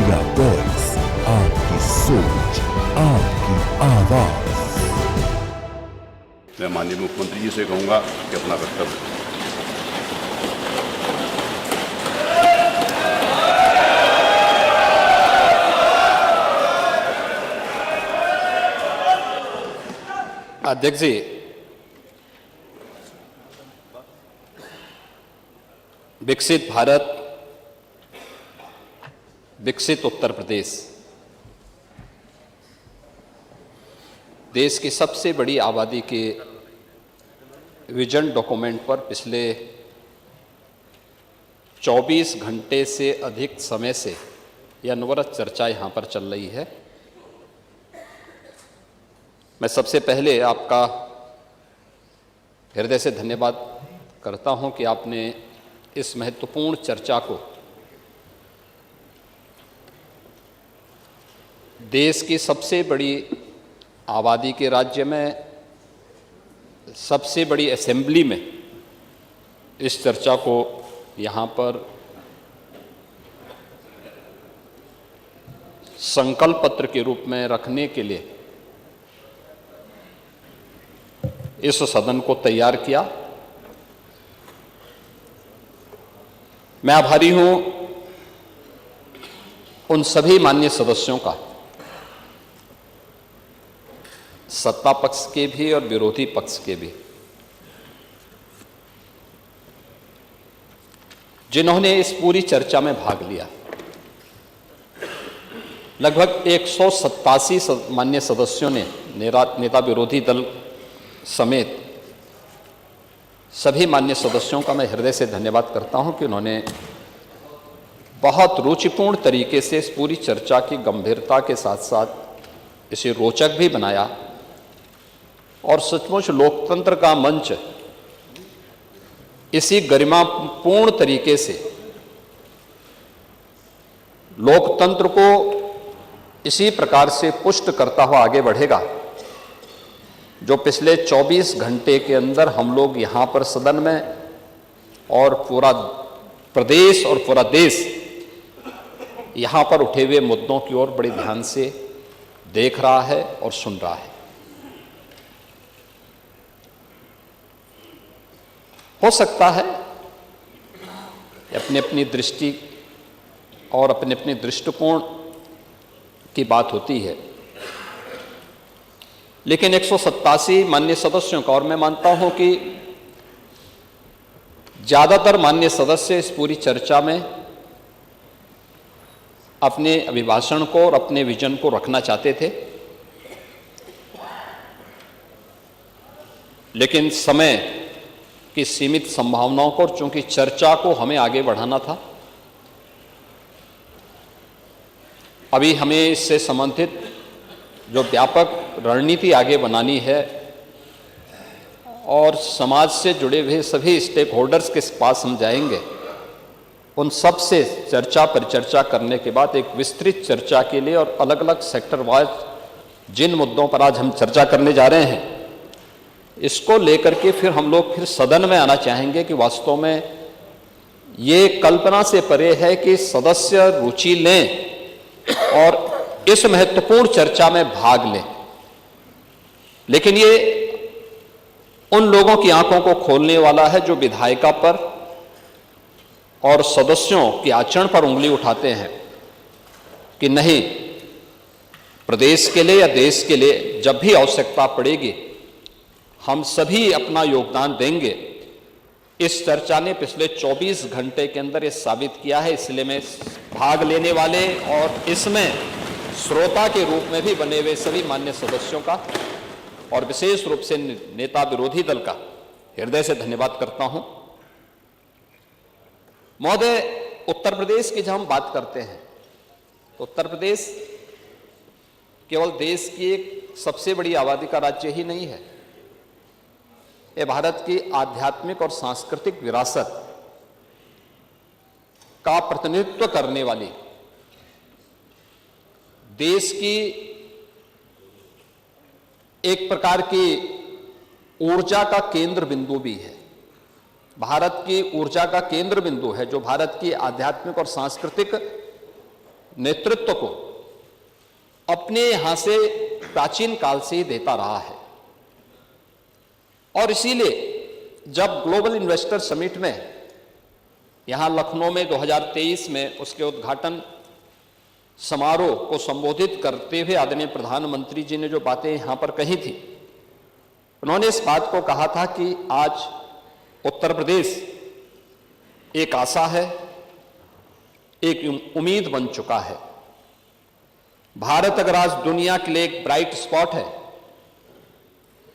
India voice, आपकी सोच, आपकी आवाज। मैं माननीय मुख्यमंत्री जी से कहूंगा कि अपना वक्तव्य अध्यक्ष जी, विकसित भारत, विकसित उत्तर प्रदेश देश की सबसे बड़ी आबादी के विजन डॉक्यूमेंट पर पिछले 24 घंटे से अधिक समय से यह अनवरत चर्चा यहाँ पर चल रही है। मैं सबसे पहले आपका हृदय से धन्यवाद करता हूँ कि आपने इस महत्वपूर्ण चर्चा को देश की सबसे बड़ी आबादी के राज्य में, सबसे बड़ी असेंबली में इस चर्चा को यहाँ पर संकल्प पत्र के रूप में रखने के लिए इस सदन को तैयार किया। मैं आभारी हूं उन सभी माननीय सदस्यों का, सत्ता पक्ष के भी और विरोधी पक्ष के भी, जिन्होंने इस पूरी चर्चा में भाग लिया। लगभग 187 माननीय सदस्यों ने नेता विरोधी दल समेत सभी माननीय सदस्यों का मैं हृदय से धन्यवाद करता हूं कि उन्होंने बहुत रुचिपूर्ण तरीके से इस पूरी चर्चा की गंभीरता के साथ साथ इसे रोचक भी बनाया और सचमुच लोकतंत्र का मंच इसी गरिमापूर्ण तरीके से लोकतंत्र को इसी प्रकार से पुष्ट करता हुआ आगे बढ़ेगा जो पिछले 24 घंटे के अंदर हम लोग यहाँ पर सदन में और पूरा प्रदेश और पूरा देश यहाँ पर उठे हुए मुद्दों की ओर बड़े ध्यान से देख रहा है और सुन रहा है। हो सकता है अपनी अपनी दृष्टि और अपने अपने दृष्टिकोण की बात होती है, लेकिन 187 माननीय सदस्यों का, और मैं मानता हूं कि ज्यादातर माननीय सदस्य इस पूरी चर्चा में अपने अभिभाषण को और अपने विजन को रखना चाहते थे, लेकिन समय की सीमित संभावनाओं को, और चूंकि चर्चा को हमें आगे बढ़ाना था, अभी हमें इससे संबंधित जो व्यापक रणनीति आगे बनानी है और समाज से जुड़े हुए सभी स्टेक होल्डर्स के पास हम जाएंगे, उन सब से चर्चा परिचर्चा करने के बाद एक विस्तृत चर्चा के लिए और अलग अलग सेक्टर वाइज जिन मुद्दों पर आज हम चर्चा करने जा रहे हैं, इसको लेकर के फिर हम लोग फिर सदन में आना चाहेंगे कि वास्तव में ये कल्पना से परे है कि सदस्य रुचि लें और इस महत्वपूर्ण चर्चा में भाग लें, लेकिन ये उन लोगों की आंखों को खोलने वाला है जो विधायिका पर और सदस्यों के आचरण पर उंगली उठाते हैं कि नहीं, प्रदेश के लिए या देश के लिए जब भी आवश्यकता पड़ेगी हम सभी अपना योगदान देंगे। इस चर्चा ने पिछले 24 घंटे के अंदर ये साबित किया है, इसलिए मैं भाग लेने वाले और इसमें श्रोता के रूप में भी बने हुए सभी मान्य सदस्यों का और विशेष रूप से नेता विरोधी दल का हृदय से धन्यवाद करता हूं। महोदय, उत्तर प्रदेश की जब हम बात करते हैं तो उत्तर प्रदेश केवल देश की एक सबसे बड़ी आबादी का राज्य ही नहीं है, यह भारत की आध्यात्मिक और सांस्कृतिक विरासत का प्रतिनिधित्व करने वाली देश की एक प्रकार की ऊर्जा का केंद्र बिंदु भी है। भारत की ऊर्जा का केंद्र बिंदु है जो भारत की आध्यात्मिक और सांस्कृतिक नेतृत्व को अपने यहां से प्राचीन काल से ही देता रहा है। और इसीलिए जब ग्लोबल इन्वेस्टर समिट में यहां लखनऊ में 2023 में उसके उद्घाटन समारोह को संबोधित करते हुए आदरणीय प्रधानमंत्री जी ने जो बातें यहां पर कही थी, उन्होंने इस बात को कहा था कि आज उत्तर प्रदेश एक आशा है, एक उम्मीद बन चुका है। भारत अगर आज दुनिया के लिए एक ब्राइट स्पॉट है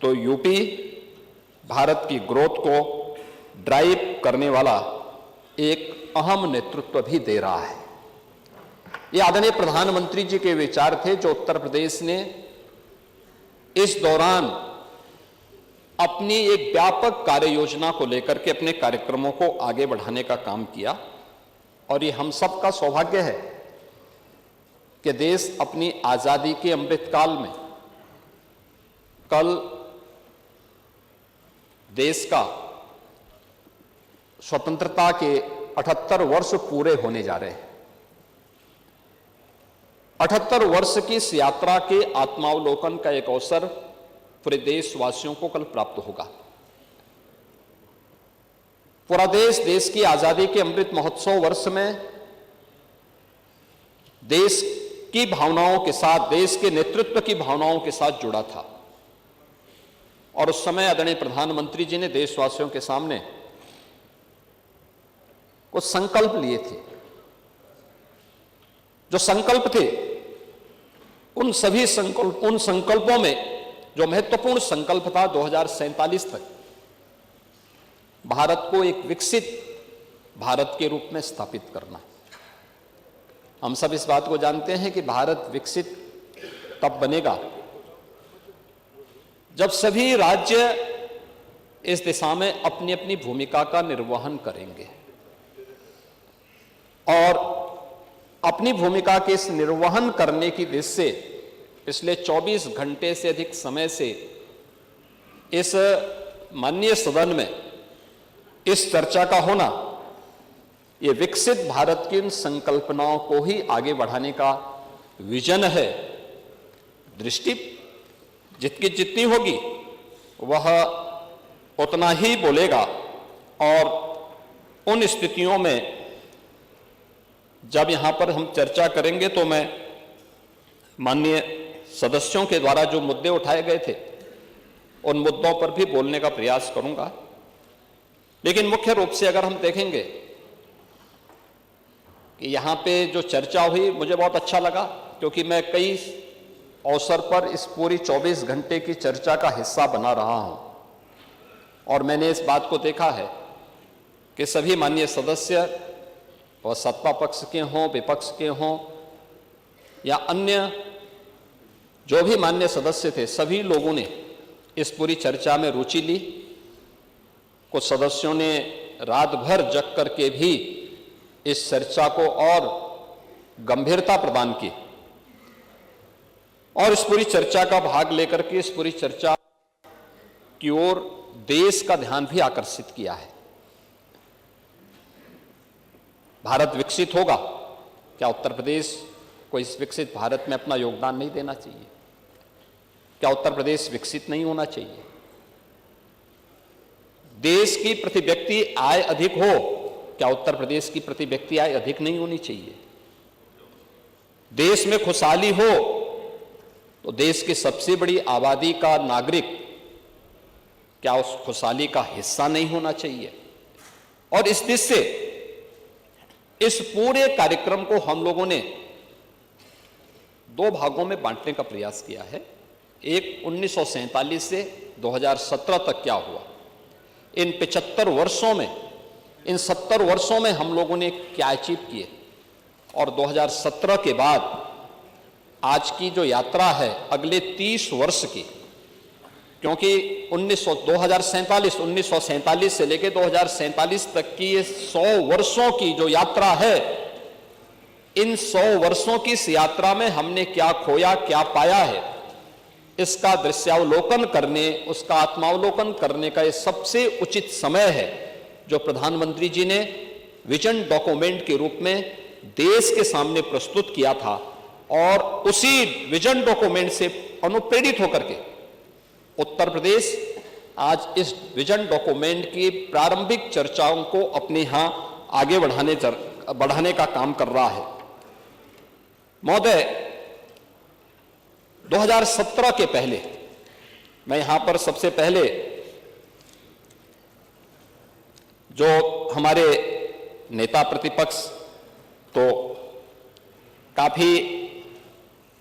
तो यूपी भारत की ग्रोथ को ड्राइव करने वाला एक अहम नेतृत्व भी दे रहा है। ये आदरणीय प्रधानमंत्री जी के विचार थे जो उत्तर प्रदेश ने इस दौरान अपनी एक व्यापक कार्य योजना को लेकर के अपने कार्यक्रमों को आगे बढ़ाने का काम किया। और ये हम सबका सौभाग्य है कि देश अपनी आजादी के अमृतकाल में कल देश का स्वतंत्रता के 78 वर्ष पूरे होने जा रहे हैं। 78 वर्ष की इस यात्रा के आत्मावलोकन का एक अवसर पूरे देशवासियों को कल प्राप्त होगा। पूरा देश की आजादी के अमृत महोत्सव वर्ष में देश की भावनाओं के साथ, देश के नेतृत्व की भावनाओं के साथ जुड़ा था। और उस समय आदरणीय प्रधानमंत्री जी ने देशवासियों के सामने कुछ संकल्प लिए थे। जो संकल्प थे उन संकल्पों में जो महत्वपूर्ण संकल्प था 2047 तक भारत को एक विकसित भारत के रूप में स्थापित करना। हम सब इस बात को जानते हैं कि भारत विकसित तब बनेगा जब सभी राज्य इस दिशा में अपनी अपनी भूमिका का निर्वहन करेंगे। और अपनी भूमिका के इस निर्वहन करने की दिशा से पिछले 24 घंटे से अधिक समय से इस माननीय सदन में इस चर्चा का होना, ये विकसित भारत की इन संकल्पनाओं को ही आगे बढ़ाने का विजन है। दृष्टि जितनी होगी वह उतना ही बोलेगा। और उन स्थितियों में जब यहां पर हम चर्चा करेंगे तो मैं माननीय सदस्यों के द्वारा जो मुद्दे उठाए गए थे उन मुद्दों पर भी बोलने का प्रयास करूंगा। लेकिन मुख्य रूप से अगर हम देखेंगे कि यहां पे जो चर्चा हुई, मुझे बहुत अच्छा लगा क्योंकि मैं कई अवसर पर इस पूरी 24 घंटे की चर्चा का हिस्सा बना रहा हूं और मैंने इस बात को देखा है कि सभी माननीय सदस्य, वह सत्ता पक्ष के हों, विपक्ष के हों या अन्य जो भी माननीय सदस्य थे, सभी लोगों ने इस पूरी चर्चा में रुचि ली। कुछ सदस्यों ने रात भर जग करके भी इस चर्चा को और गंभीरता प्रदान की और इस पूरी चर्चा का भाग लेकर के इस पूरी चर्चा की ओर देश का ध्यान भी आकर्षित किया है। भारत विकसित होगा, क्या उत्तर प्रदेश को इस विकसित भारत में अपना योगदान नहीं देना चाहिए? क्या उत्तर प्रदेश विकसित नहीं होना चाहिए? देश की प्रति व्यक्ति आय अधिक हो, क्या उत्तर प्रदेश की प्रति व्यक्ति आय अधिक नहीं होनी चाहिए? देश में खुशहाली हो तो देश की सबसे बड़ी आबादी का नागरिक क्या उस खुशहाली का हिस्सा नहीं होना चाहिए? और इस दिशा से इस पूरे कार्यक्रम को हम लोगों ने दो भागों में बांटने का प्रयास किया है। एक 1947 से 2017 तक क्या हुआ, इन 75 वर्षों में, इन 70 वर्षों में हम लोगों ने क्या अचीव किए, और 2017 के बाद आज की जो यात्रा है अगले 30 वर्ष की, क्योंकि 1947 से लेकर 2047 तक की ये 100 वर्षों की जो यात्रा है, इन 100 वर्षों की इस यात्रा में हमने क्या खोया, क्या पाया है, इसका दृश्यावलोकन करने, उसका आत्मावलोकन करने का ये सबसे उचित समय है जो प्रधानमंत्री जी ने विजन डॉक्यूमेंट के रूप में देश के सामने प्रस्तुत किया था और उसी विजन डॉक्यूमेंट से अनुप्रेरित होकर के उत्तर प्रदेश आज इस विजन डॉक्यूमेंट की प्रारंभिक चर्चाओं को अपने यहां आगे बढ़ाने का काम कर रहा है। महोदय, 2017 के पहले मैं यहां पर सबसे पहले जो हमारे नेता प्रतिपक्ष तो काफी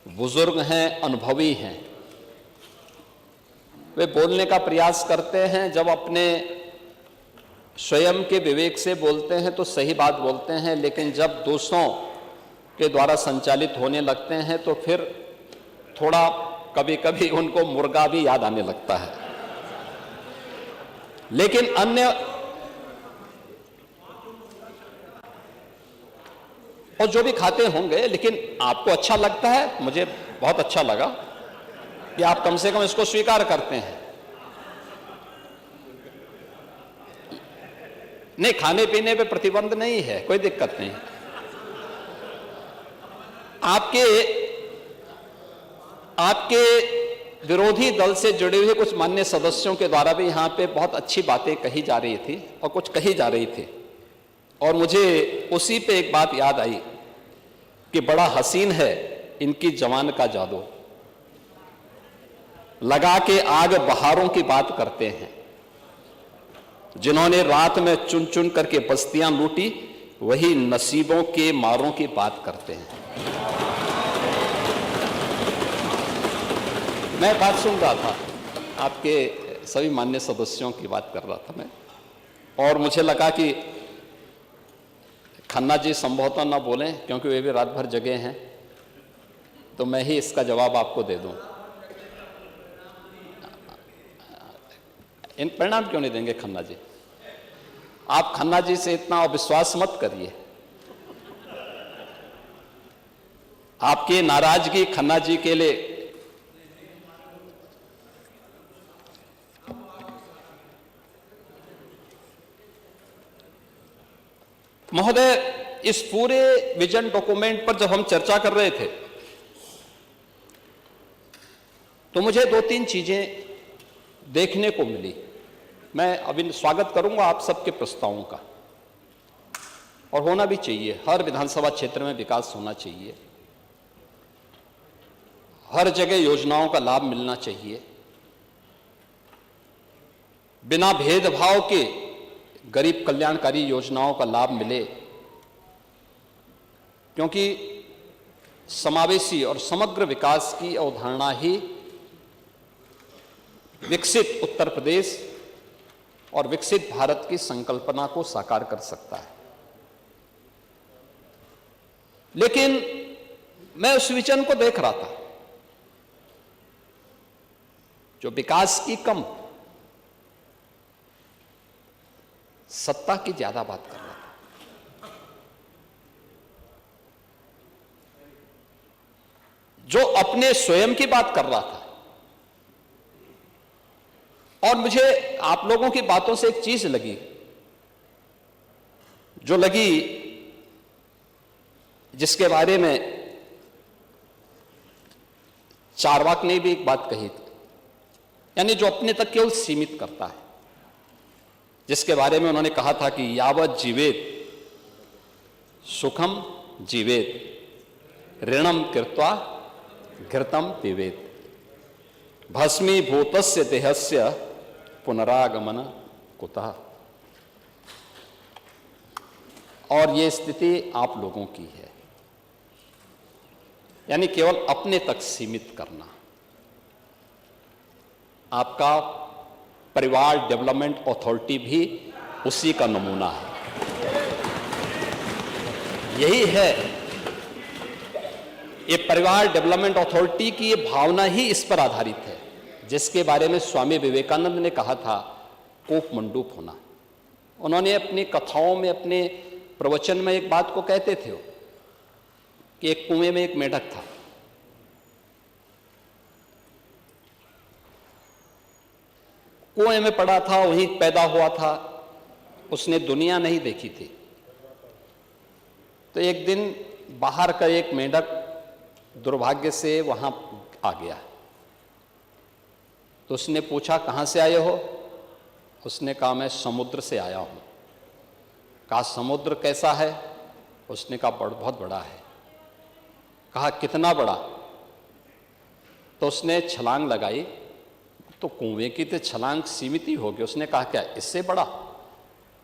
बुजुर्ग हैं, अनुभवी हैं, वे बोलने का प्रयास करते हैं, जब अपने स्वयं के विवेक से बोलते हैं तो सही बात बोलते हैं, लेकिन जब दूसरों के द्वारा संचालित होने लगते हैं तो फिर थोड़ा कभी कभी उनको मुर्गा भी याद आने लगता है। लेकिन अन्य और जो भी खाते होंगे, लेकिन आपको अच्छा लगता है, मुझे बहुत अच्छा लगा कि आप कम से कम इसको स्वीकार करते हैं। नहीं, खाने पीने पे प्रतिबंध नहीं है, कोई दिक्कत नहीं। आपके विरोधी दल से जुड़े हुए कुछ मान्य सदस्यों के द्वारा भी यहां पे बहुत अच्छी बातें कही जा रही थी और कुछ कही जा रही थी, और मुझे उसी पे एक बात याद आई कि बड़ा हसीन है इनकी जवान का जादू, लगा के आग बहारों की बात करते हैं, जिन्होंने रात में चुन चुन करके बस्तियां लूटी वही नसीबों के मारों की बात करते हैं। मैं बात सुन रहा था, आपके सभी मान्य सदस्यों की बात कर रहा था मैं, और मुझे लगा कि खन्ना जी संभवतः ना बोलें क्योंकि वे भी रात भर जगे हैं, तो मैं ही इसका जवाब आपको दे दूं। इन परिणाम क्यों नहीं देंगे खन्ना जी? आप खन्ना जी से इतना अविश्वास मत करिए। आपकी नाराजगी खन्ना जी के लिए महोदय, इस पूरे विजन डॉक्यूमेंट पर जब हम चर्चा कर रहे थे तो मुझे दो तीन चीजें देखने को मिली। मैं अभी स्वागत करूंगा आप सबके प्रस्तावों का, और होना भी चाहिए। हर विधानसभा क्षेत्र में विकास होना चाहिए, हर जगह योजनाओं का लाभ मिलना चाहिए, बिना भेदभाव के गरीब कल्याणकारी योजनाओं का लाभ मिले, क्योंकि समावेशी और समग्र विकास की अवधारणा ही विकसित उत्तर प्रदेश और विकसित भारत की संकल्पना को साकार कर सकता है। लेकिन मैं उस विजन को देख रहा था जो विकास की कम, सत्ता की ज्यादा बात कर रहा था, जो अपने स्वयं की बात कर रहा था। और मुझे आप लोगों की बातों से एक चीज लगी, जो लगी, जिसके बारे में चारवाक ने भी एक बात कही थी, यानी जो अपने तक केवल सीमित करता है, जिसके बारे में उन्होंने कहा था कि यावत जीवेत सुखम जीवेत ऋणम कृत्वा घृतम पिबेत भस्मीभूतस्य देहस्य पुनरागमन कुतः। और ये स्थिति आप लोगों की है, यानी केवल अपने तक सीमित करना। आपका परिवार डेवलपमेंट अथॉरिटी भी उसी का नमूना है। यही है, ये परिवार डेवलपमेंट अथॉरिटी की ये भावना ही इस पर आधारित है, जिसके बारे में स्वामी विवेकानंद ने कहा था कोप मंडूप होना। उन्होंने अपनी कथाओं में, अपने प्रवचन में एक बात को कहते थे कि एक कुएं में एक मेढक था, कुएं में पड़ा था, वहीं पैदा हुआ था, उसने दुनिया नहीं देखी थी, तो एक दिन बाहर का एक मेंढक दुर्भाग्य से वहां आ गया। तो उसने पूछा, कहां से आए हो? उसने कहा, मैं समुद्र से आया हूं। कहा, समुद्र कैसा है? उसने कहा, बहुत बड़ा है। कहा, कितना बड़ा? तो उसने छलांग लगाई, तो कुएं की तो छलांग सीमित ही होगी। उसने कहा, क्या इससे बड़ा?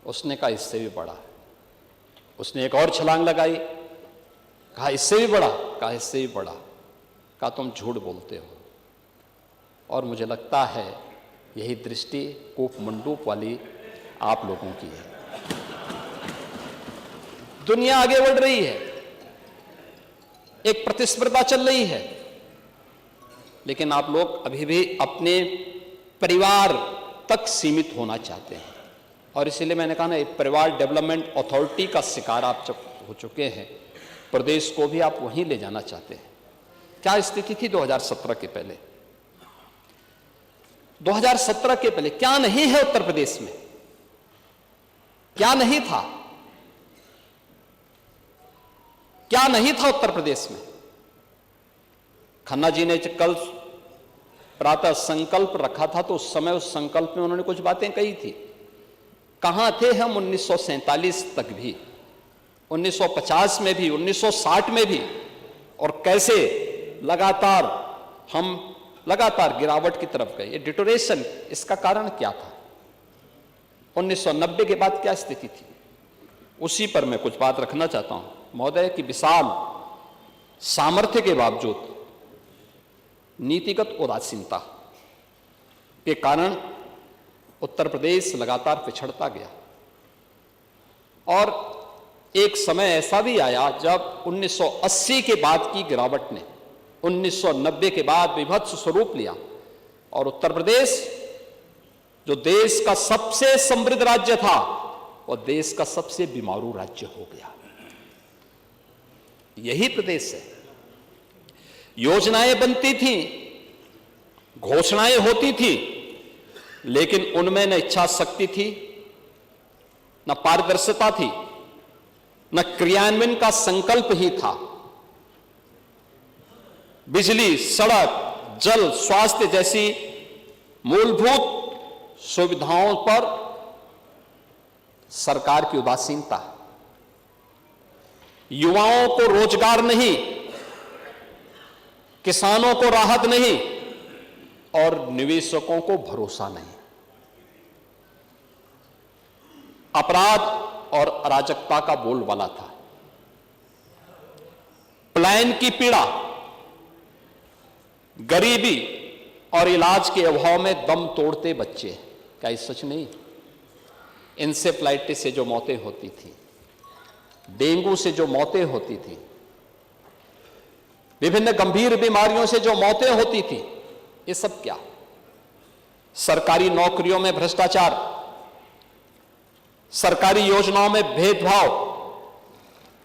उसने कहा, इससे भी बड़ा। उसने एक और छलांग लगाई, कहा, इससे भी बड़ा? कहा, इससे भी बड़ा। कहा, तुम झूठ बोलते हो। और मुझे लगता है यही दृष्टि कूपमंडूप वाली आप लोगों की है। दुनिया आगे बढ़ रही है, एक प्रतिस्पर्धा चल रही है, लेकिन आप लोग अभी भी अपने परिवार तक सीमित होना चाहते हैं। और इसीलिए मैंने कहा ना, परिवार डेवलपमेंट अथॉरिटी का शिकार आप जब हो चुके हैं, प्रदेश को भी आप वहीं ले जाना चाहते हैं। क्या स्थिति थी 2017 के पहले? 2017 के पहले क्या नहीं है उत्तर प्रदेश में? क्या नहीं था? क्या नहीं था उत्तर प्रदेश में? खन्ना जी ने कल प्रातः संकल्प रखा था, तो उस समय उस संकल्प में उन्होंने कुछ बातें कही थी। कहां थे हम 1947 तक भी, 1950 में भी, 1960 में भी, और कैसे हम लगातार गिरावट की तरफ गए। ये डिटोरेशन, इसका कारण क्या था? 1990 के बाद क्या स्थिति थी? उसी पर मैं कुछ बात रखना चाहता हूं। महोदय की विशाल सामर्थ्य के बावजूद नीतिगत उदासीनता के कारण उत्तर प्रदेश लगातार पिछड़ता गया। और एक समय ऐसा भी आया जब 1980 के बाद की गिरावट ने 1990 के बाद विभत्स स्वरूप लिया, और उत्तर प्रदेश जो देश का सबसे समृद्ध राज्य था, वह देश का सबसे बीमारू राज्य हो गया। यही प्रदेश है। योजनाएं बनती थी, घोषणाएं होती थी, लेकिन उनमें न इच्छा शक्ति थी, न पारदर्शिता थी, न क्रियान्वयन का संकल्प ही था। बिजली, सड़क, जल, स्वास्थ्य जैसी मूलभूत सुविधाओं पर सरकार की उदासीनता, युवाओं को रोजगार नहीं, किसानों को राहत नहीं, और निवेशकों को भरोसा नहीं। अपराध और अराजकता का बोलबाला था। पलायन की पीड़ा, गरीबी और इलाज के अभाव में दम तोड़ते बच्चे, क्या ये सच नहीं? इंसेफ्लाइटिस से जो मौतें होती थी, डेंगू से जो मौतें होती थी, विभिन्न गंभीर बीमारियों से जो मौतें होती थी, ये सब क्या? सरकारी नौकरियों में भ्रष्टाचार, सरकारी योजनाओं में भेदभाव,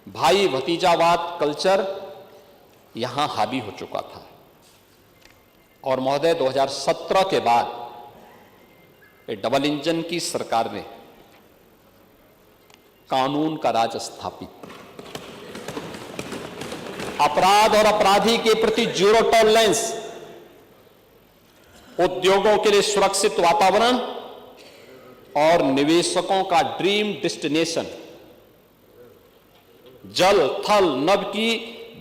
भाई भतीजावाद कल्चर यहां हावी हो चुका था। और महोदय 2017 के बाद डबल इंजन की सरकार ने कानून का राज स्थापित, अपराध और अपराधी के प्रति जीरो टॉलरेंस, उद्योगों के लिए सुरक्षित वातावरण और निवेशकों का ड्रीम डेस्टिनेशन, जल थल नभ की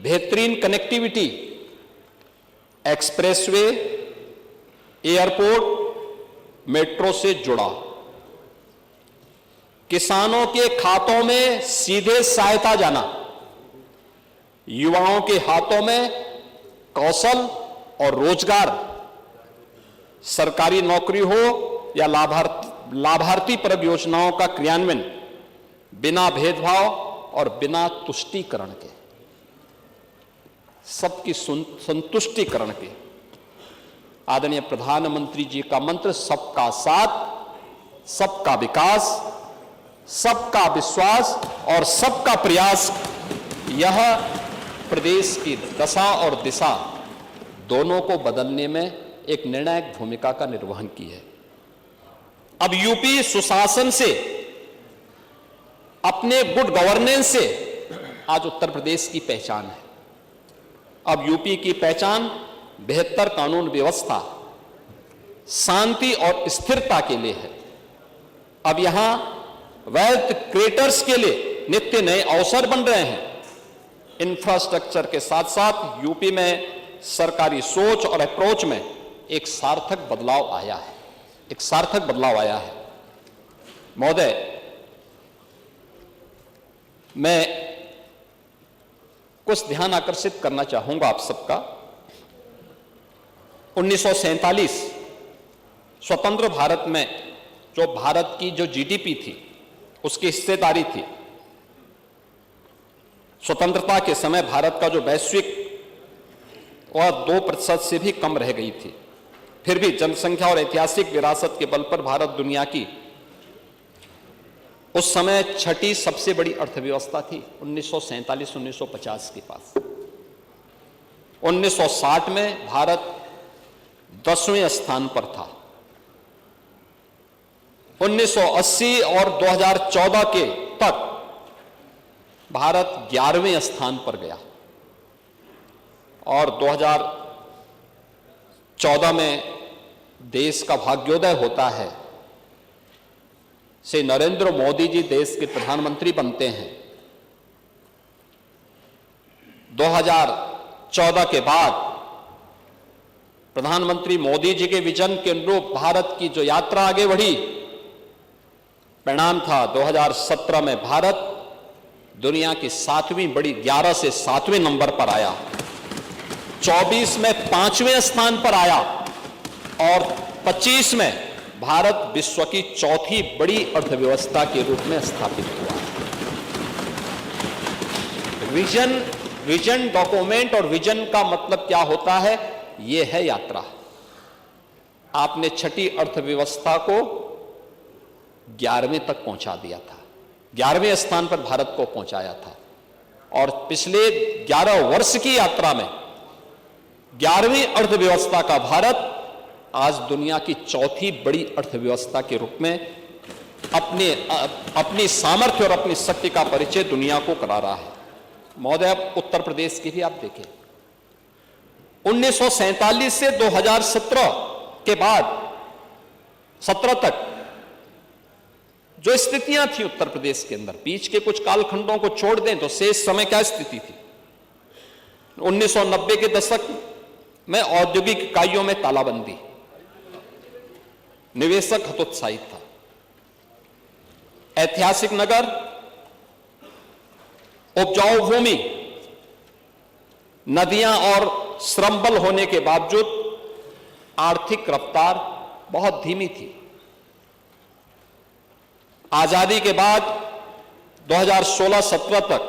बेहतरीन कनेक्टिविटी, एक्सप्रेसवे, एयरपोर्ट, मेट्रो से जुड़ा, किसानों के खातों में सीधे सहायता जाना, युवाओं के हाथों में कौशल और रोजगार, सरकारी नौकरी हो या लाभार्थी परक योजनाओं का क्रियान्वयन बिना भेदभाव और बिना तुष्टीकरण के, सबकी संतुष्टिकरण के। आदरणीय प्रधानमंत्री जी का मंत्र सबका साथ, सबका विकास, सबका विश्वास और सबका प्रयास, यह प्रदेश की दशा और दिशा दोनों को बदलने में एक निर्णायक भूमिका का निर्वहन की है। अब यूपी सुशासन से, अपने गुड गवर्नेंस से आज उत्तर प्रदेश की पहचान है। अब यूपी की पहचान बेहतर कानून व्यवस्था, शांति और स्थिरता के लिए है। अब यहां वेल्थ क्रिएटर्स के लिए नित्य नए अवसर बन रहे हैं। इंफ्रास्ट्रक्चर के साथ साथ यूपी में सरकारी सोच और अप्रोच में एक सार्थक बदलाव आया है, एक सार्थक बदलाव आया है। महोदय, मैं कुछ ध्यान आकर्षित करना चाहूंगा आप सबका। 1947 स्वतंत्र भारत में जो भारत की जो जीडीपी थी, उसकी हिस्सेदारी थी, स्वतंत्रता के समय भारत का जो वैश्विक वह 2% से भी कम रह गई थी। फिर भी जनसंख्या और ऐतिहासिक विरासत के बल पर भारत दुनिया की उस समय छठी सबसे बड़ी अर्थव्यवस्था थी 1947-1950 के पास। 1960 में भारत 10वें स्थान पर था। 1980 और 2014 के तक भारत 11वें स्थान पर गया और 2014 में देश का भाग्योदय होता है से नरेंद्र मोदी जी देश के प्रधानमंत्री बनते हैं। 2014 के बाद प्रधानमंत्री मोदी जी के विजन के अनुरूप भारत की जो यात्रा आगे बढ़ी, परिणाम था 2017 में भारत दुनिया की 7वीं बड़ी 11 से 7वें नंबर पर आया, 24 में 5वें स्थान पर आया और 25 में भारत विश्व की 4थी बड़ी अर्थव्यवस्था के रूप में स्थापित हुआ। विजन डॉक्यूमेंट और विजन का मतलब क्या होता है? यह है यात्रा। आपने छठी अर्थव्यवस्था को 11वें तक पहुंचा दिया था, 11वें स्थान पर भारत को पहुंचाया था और पिछले 11 वर्ष की यात्रा में 11वीं अर्थव्यवस्था का भारत आज दुनिया की 4थी बड़ी अर्थव्यवस्था के रूप में अपनी सामर्थ्य और अपनी शक्ति का परिचय दुनिया को करा रहा है। महोदय, अब उत्तर प्रदेश की भी आप देखें, 1947 से 2017 के बाद 17 तक जो स्थितियां थी उत्तर प्रदेश के अंदर, बीच के कुछ कालखंडों को छोड़ दें तो शेष समय क्या स्थिति थी? 1990 के दशक में औद्योगिक इकाइयों में तालाबंदी, निवेशक हतोत्साहित था, ऐतिहासिक नगर, उपजाऊ भूमि, नदियां और श्रमबल होने के बावजूद आर्थिक रफ्तार बहुत धीमी थी। आजादी के बाद 2016-17 तक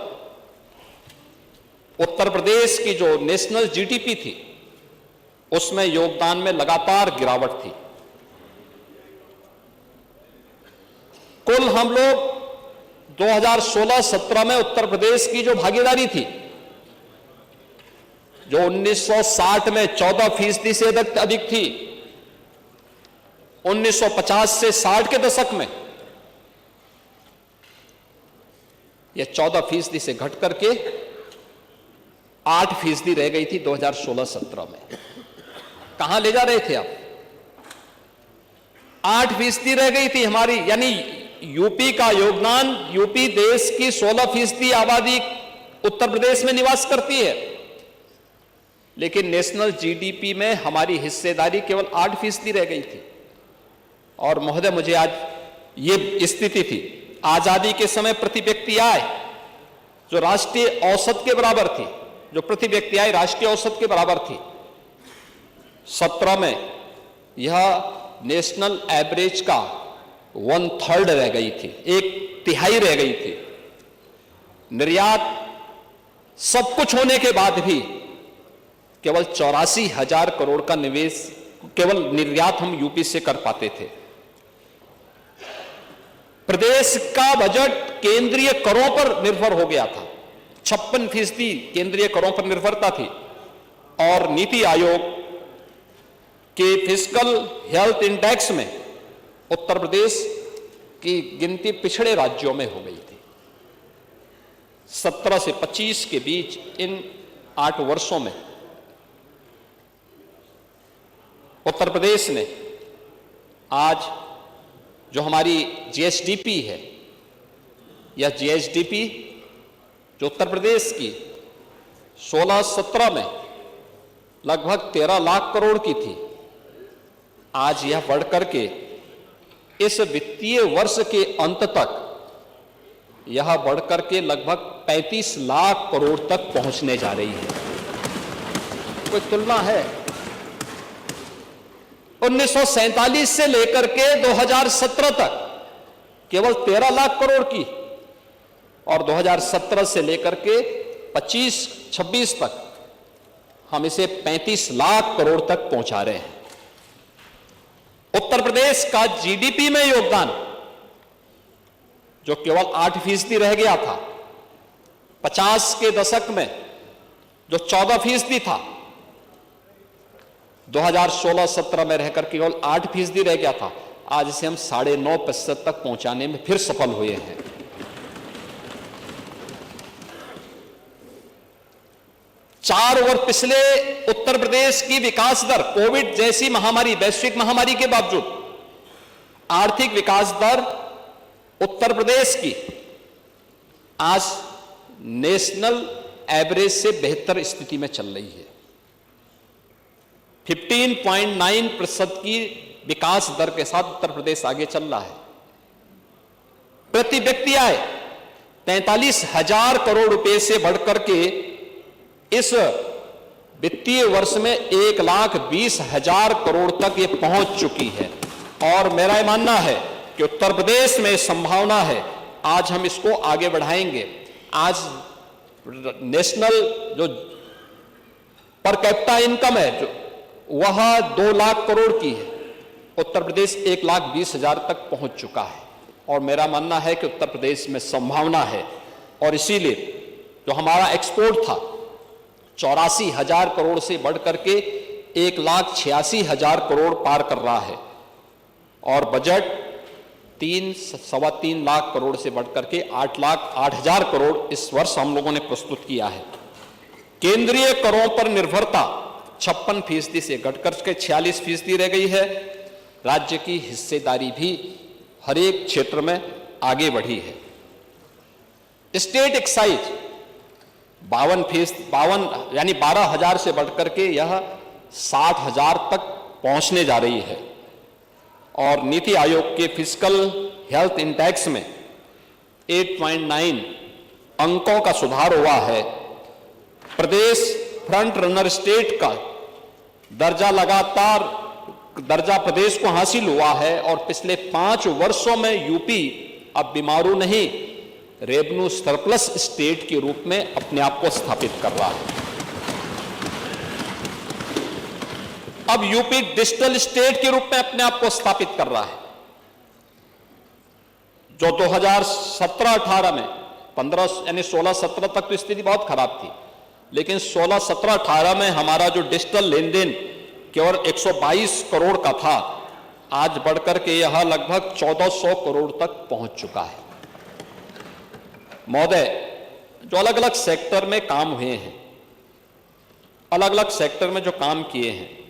उत्तर प्रदेश की जो नेशनल जीडीपी थी उसमें योगदान में लगातार गिरावट थी। कुल हम लोग 2016-17 में उत्तर प्रदेश की जो भागीदारी थी, जो 1960 में 14% से अधिक थी, 1950 से 60 के दशक में यह 14% से घट करके 8% रह गई थी 2016-17 में। कहां ले जा रहे थे आप? 8% रह गई थी हमारी, यानी यूपी का योगदान, यूपी देश की 16% आबादी उत्तर प्रदेश में निवास करती है, लेकिन नेशनल जीडीपी में हमारी हिस्सेदारी केवल 8% रह गई थी। और महोदय, मुझे आज ये स्थिति थी, आजादी के समय प्रति व्यक्ति आय जो राष्ट्रीय औसत के बराबर थी, जो प्रति व्यक्ति आय राष्ट्रीय औसत के बराबर थी, 17 में यह नेशनल एवरेज का 1/3 रह गई थी, 1/3 रह गई थी। निर्यात सब कुछ होने के बाद भी केवल 84,000 करोड़ का निवेश, केवल निर्यात हम यूपी से कर पाते थे। प्रदेश का बजट केंद्रीय करों पर निर्भर हो गया था, 56% केंद्रीय करों पर निर्भरता थी और नीति आयोग के फिस्कल हेल्थ इंडेक्स में उत्तर प्रदेश की गिनती पिछड़े राज्यों में हो गई थी। 17 से 25 के बीच इन 8 वर्षों में उत्तर प्रदेश ने आज जो हमारी जीएसडीपी है, यह जीएसडीपी जो उत्तर प्रदेश की 16-17 में लगभग 13 लाख करोड़ की थी, आज यह बढ़कर के इस वित्तीय वर्ष के अंत तक यह बढ़कर के लगभग 35 लाख करोड़ तक पहुंचने जा रही है। कोई तुलना है? 1947 से लेकर के 2017 तक केवल 13 लाख करोड़ की, और 2017 से लेकर के 25-26 तक हम इसे 35 लाख करोड़ तक पहुंचा रहे हैं। उत्तर प्रदेश का जीडीपी में योगदान जो केवल 8% रह गया था, 50 के दशक में जो 14% था, 2016-17 में रहकर केवल 8% रह गया था, आज इसे हम 9.5% तक पहुंचाने में फिर सफल हुए हैं। चार और पिछले उत्तर प्रदेश की विकास दर, कोविड जैसी महामारी, वैश्विक महामारी के बावजूद आर्थिक विकास दर उत्तर प्रदेश की आज नेशनल एवरेज से बेहतर स्थिति में चल रही है। 15.9% की विकास दर के साथ उत्तर प्रदेश आगे चल रहा है। प्रति व्यक्ति आय 43,000 करोड़ रुपए से बढ़कर के इस वित्तीय वर्ष में 1,20,000 करोड़ तक ये पहुंच चुकी है। और मेरा यह मानना है कि उत्तर प्रदेश में संभावना है, आज हम इसको आगे बढ़ाएंगे। आज नेशनल जो पर कैपिटा इनकम है जो वह 2 लाख करोड़ की है, उत्तर प्रदेश 1,20,000 तक पहुंच चुका है। और मेरा मानना है कि उत्तर प्रदेश में संभावना है, और इसीलिए जो हमारा एक्सपोर्ट था 84,000 करोड़ से बढ़कर के 1,86,000 करोड़ पार कर रहा है, और बजट 3-3.25 लाख करोड़ से बढ़कर के 8,08,000 करोड़ इस वर्ष हम लोगों ने प्रस्तुत किया है। केंद्रीय करों पर निर्भरता 56% से घटकर के 46% रह गई है। राज्य की हिस्सेदारी भी हर एक क्षेत्र में आगे बढ़ी है। स्टेट एक्साइज 52 यानी 12,000 से बढ़कर के यह 60,000 तक पहुंचने जा रही है। और नीति आयोग के फिजिकल हेल्थ इंडेक्स में 8.9 अंकों का सुधार हुआ है। प्रदेश फ्रंट रनर स्टेट का दर्जा प्रदेश को हासिल हुआ है, और पिछले 5 वर्षों में यूपी अब बीमारू नहीं, रेवेन्यू सरप्लस स्टेट के रूप में अपने आप को स्थापित कर रहा है। अब यूपी डिजिटल स्टेट के रूप में अपने आप को स्थापित कर रहा है। जो 2017-18 में 15 यानी 16-17 तक तो स्थिति बहुत खराब थी, लेकिन 16-17-18 में हमारा जो डिजिटल लेन देन केवल 122 करोड़ का था, आज बढ़कर के यह लगभग 1400 करोड़ तक पहुंच चुका है। महोदय, जो अलग अलग सेक्टर में काम हुए हैं, अलग अलग सेक्टर में जो काम किए हैं,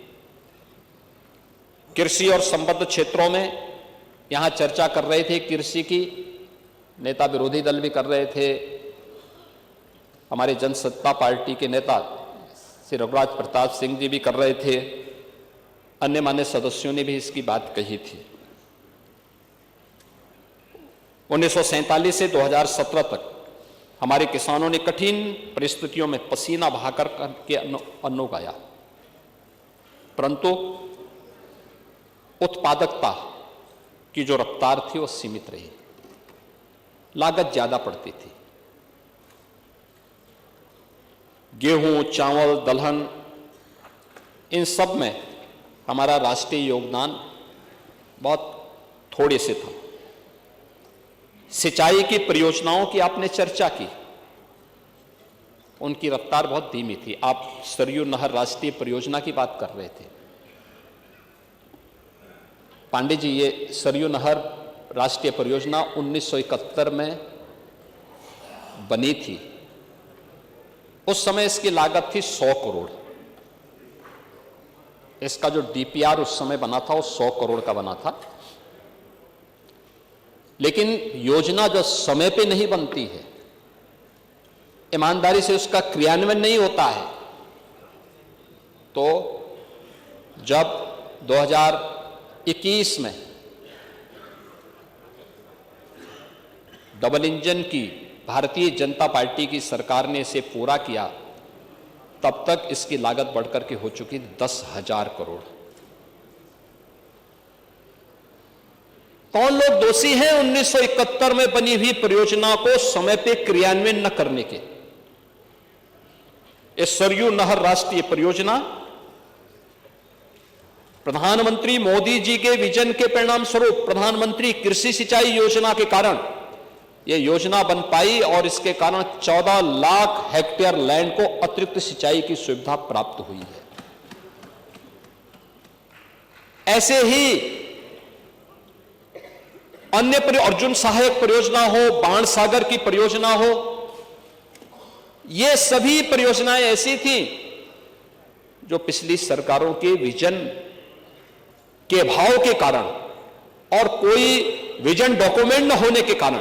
कृषि और संबद्ध क्षेत्रों में यहां चर्चा कर रहे थे, कृषि की नेता विरोधी दल भी कर रहे थे, हमारे जनसत्ता पार्टी के नेता श्री रघुराज प्रताप सिंह जी भी कर रहे थे, अन्य मान्य सदस्यों ने भी इसकी बात कही थी। 1947 से 2017 तक हमारे किसानों ने कठिन परिस्थितियों में पसीना बहाकर के अन्न उगाया, परंतु उत्पादकता की जो रफ्तार थी वो सीमित रही, लागत ज्यादा पड़ती थी। गेहूं, चावल, दलहन, इन सब में हमारा राष्ट्रीय योगदान बहुत थोड़े से था। सिंचाई की परियोजनाओं की आपने चर्चा की, उनकी रफ्तार बहुत धीमी थी। आप सरयू नहर राष्ट्रीय परियोजना की बात कर रहे थे। पांडे जी, ये सरयू नहर राष्ट्रीय परियोजना 1971 में बनी थी उस समय इसकी लागत थी 100 करोड़। इसका जो डीपीआर उस समय बना था वो 100 करोड़ का बना था। लेकिन योजना जो समय पे नहीं बनती है, ईमानदारी से उसका क्रियान्वयन नहीं होता है, तो जब 2021 में डबल इंजन की भारतीय जनता पार्टी की सरकार ने इसे पूरा किया, तब तक इसकी लागत बढ़कर के हो चुकी 10,000 करोड़। कौन लोग दोषी हैं 1971 में बनी हुई परियोजना को समय पे क्रियान्वयन न करने के? इस सरयू नहर राष्ट्रीय परियोजना प्रधानमंत्री मोदी जी के विजन के परिणाम स्वरूप प्रधानमंत्री कृषि सिंचाई योजना के कारण यह योजना बन पाई और इसके कारण 14 लाख हेक्टेयर लैंड को अतिरिक्त सिंचाई की सुविधा प्राप्त हुई है। ऐसे ही अन्य अर्जुन सहायक परियोजना हो, बाण सागर की परियोजना हो, ये सभी परियोजनाएं ऐसी थी जो पिछली सरकारों के विजन के अभाव के कारण और कोई विजन डॉक्यूमेंट न होने के कारण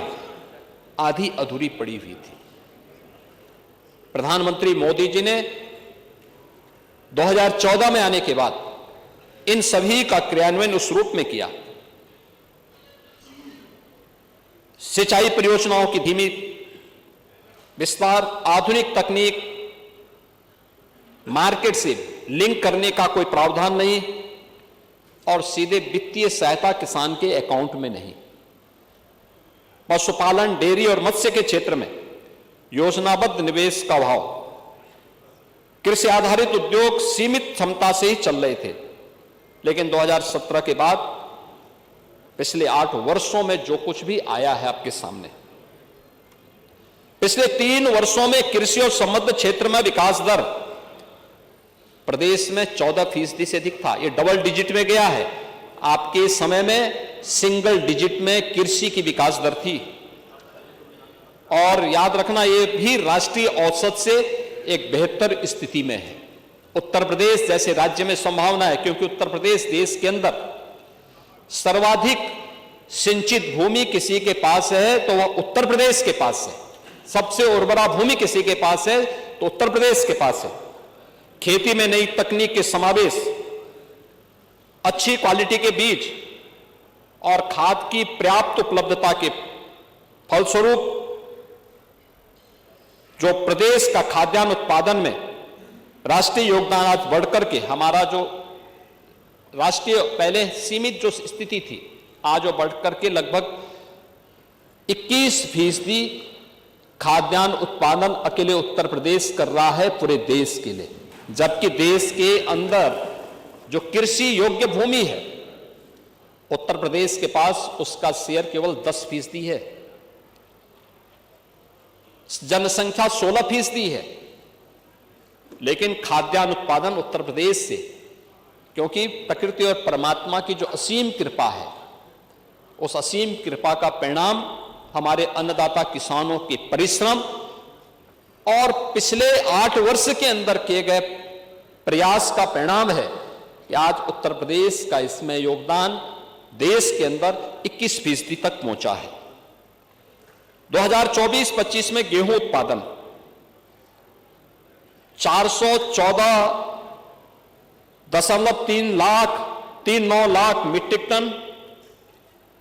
आधी अधूरी पड़ी हुई थी। प्रधानमंत्री मोदी जी ने 2014 में आने के बाद इन सभी का क्रियान्वयन उस रूप में किया। सिंचाई परियोजनाओं की धीमी विस्तार, आधुनिक तकनीक, मार्केट से लिंक करने का कोई प्रावधान नहीं और सीधे वित्तीय सहायता किसान के अकाउंट में नहीं। पशुपालन, डेयरी और मत्स्य के क्षेत्र में योजनाबद्ध निवेश का अभाव, कृषि आधारित उद्योग सीमित क्षमता से ही चल रहे थे। लेकिन 2017 के बाद पिछले 8 वर्षों में जो कुछ भी आया है आपके सामने, पिछले 3 वर्षों में कृषि और संबद्ध क्षेत्र में विकास दर प्रदेश में 14% से अधिक था। यह डबल डिजिट में गया है। आपके समय में सिंगल डिजिट में कृषि की विकास दर थी। और याद रखना, यह भी राष्ट्रीय औसत से एक बेहतर स्थिति में है। उत्तर प्रदेश जैसे राज्य में संभावना है, क्योंकि उत्तर प्रदेश देश के अंदर सर्वाधिक सिंचित भूमि किसी के पास है तो वह उत्तर प्रदेश के पास है। सबसे उर्वरा भूमि किसी के पास है तो उत्तर प्रदेश के पास है। खेती में नई तकनीक के समावेश, अच्छी क्वालिटी के बीज और खाद की पर्याप्त उपलब्धता के फलस्वरूप जो प्रदेश का खाद्यान्न उत्पादन में राष्ट्रीय योगदान आज बढ़कर के हमारा जो राष्ट्रीय पहले सीमित जो स्थिति थी, आज वो बढ़कर के लगभग 21% खाद्यान्न उत्पादन अकेले उत्तर प्रदेश कर रहा है पूरे देश के लिए। जबकि देश के अंदर जो कृषि योग्य भूमि है, उत्तर प्रदेश के पास उसका शेयर केवल 10% है। जनसंख्या 16% है, लेकिन खाद्यान्न उत्पादन उत्तर प्रदेश से, क्योंकि प्रकृति और परमात्मा की जो असीम कृपा है, उस असीम कृपा का परिणाम हमारे अन्नदाता किसानों के परिश्रम और पिछले 8 वर्ष के अंदर किए गए प्रयास का परिणाम है कि आज उत्तर प्रदेश का इसमें योगदान देश के अंदर 21% तक पहुंचा है। 2024-25 में गेहूं उत्पादन 414.39 लाख मीट्रिक टन,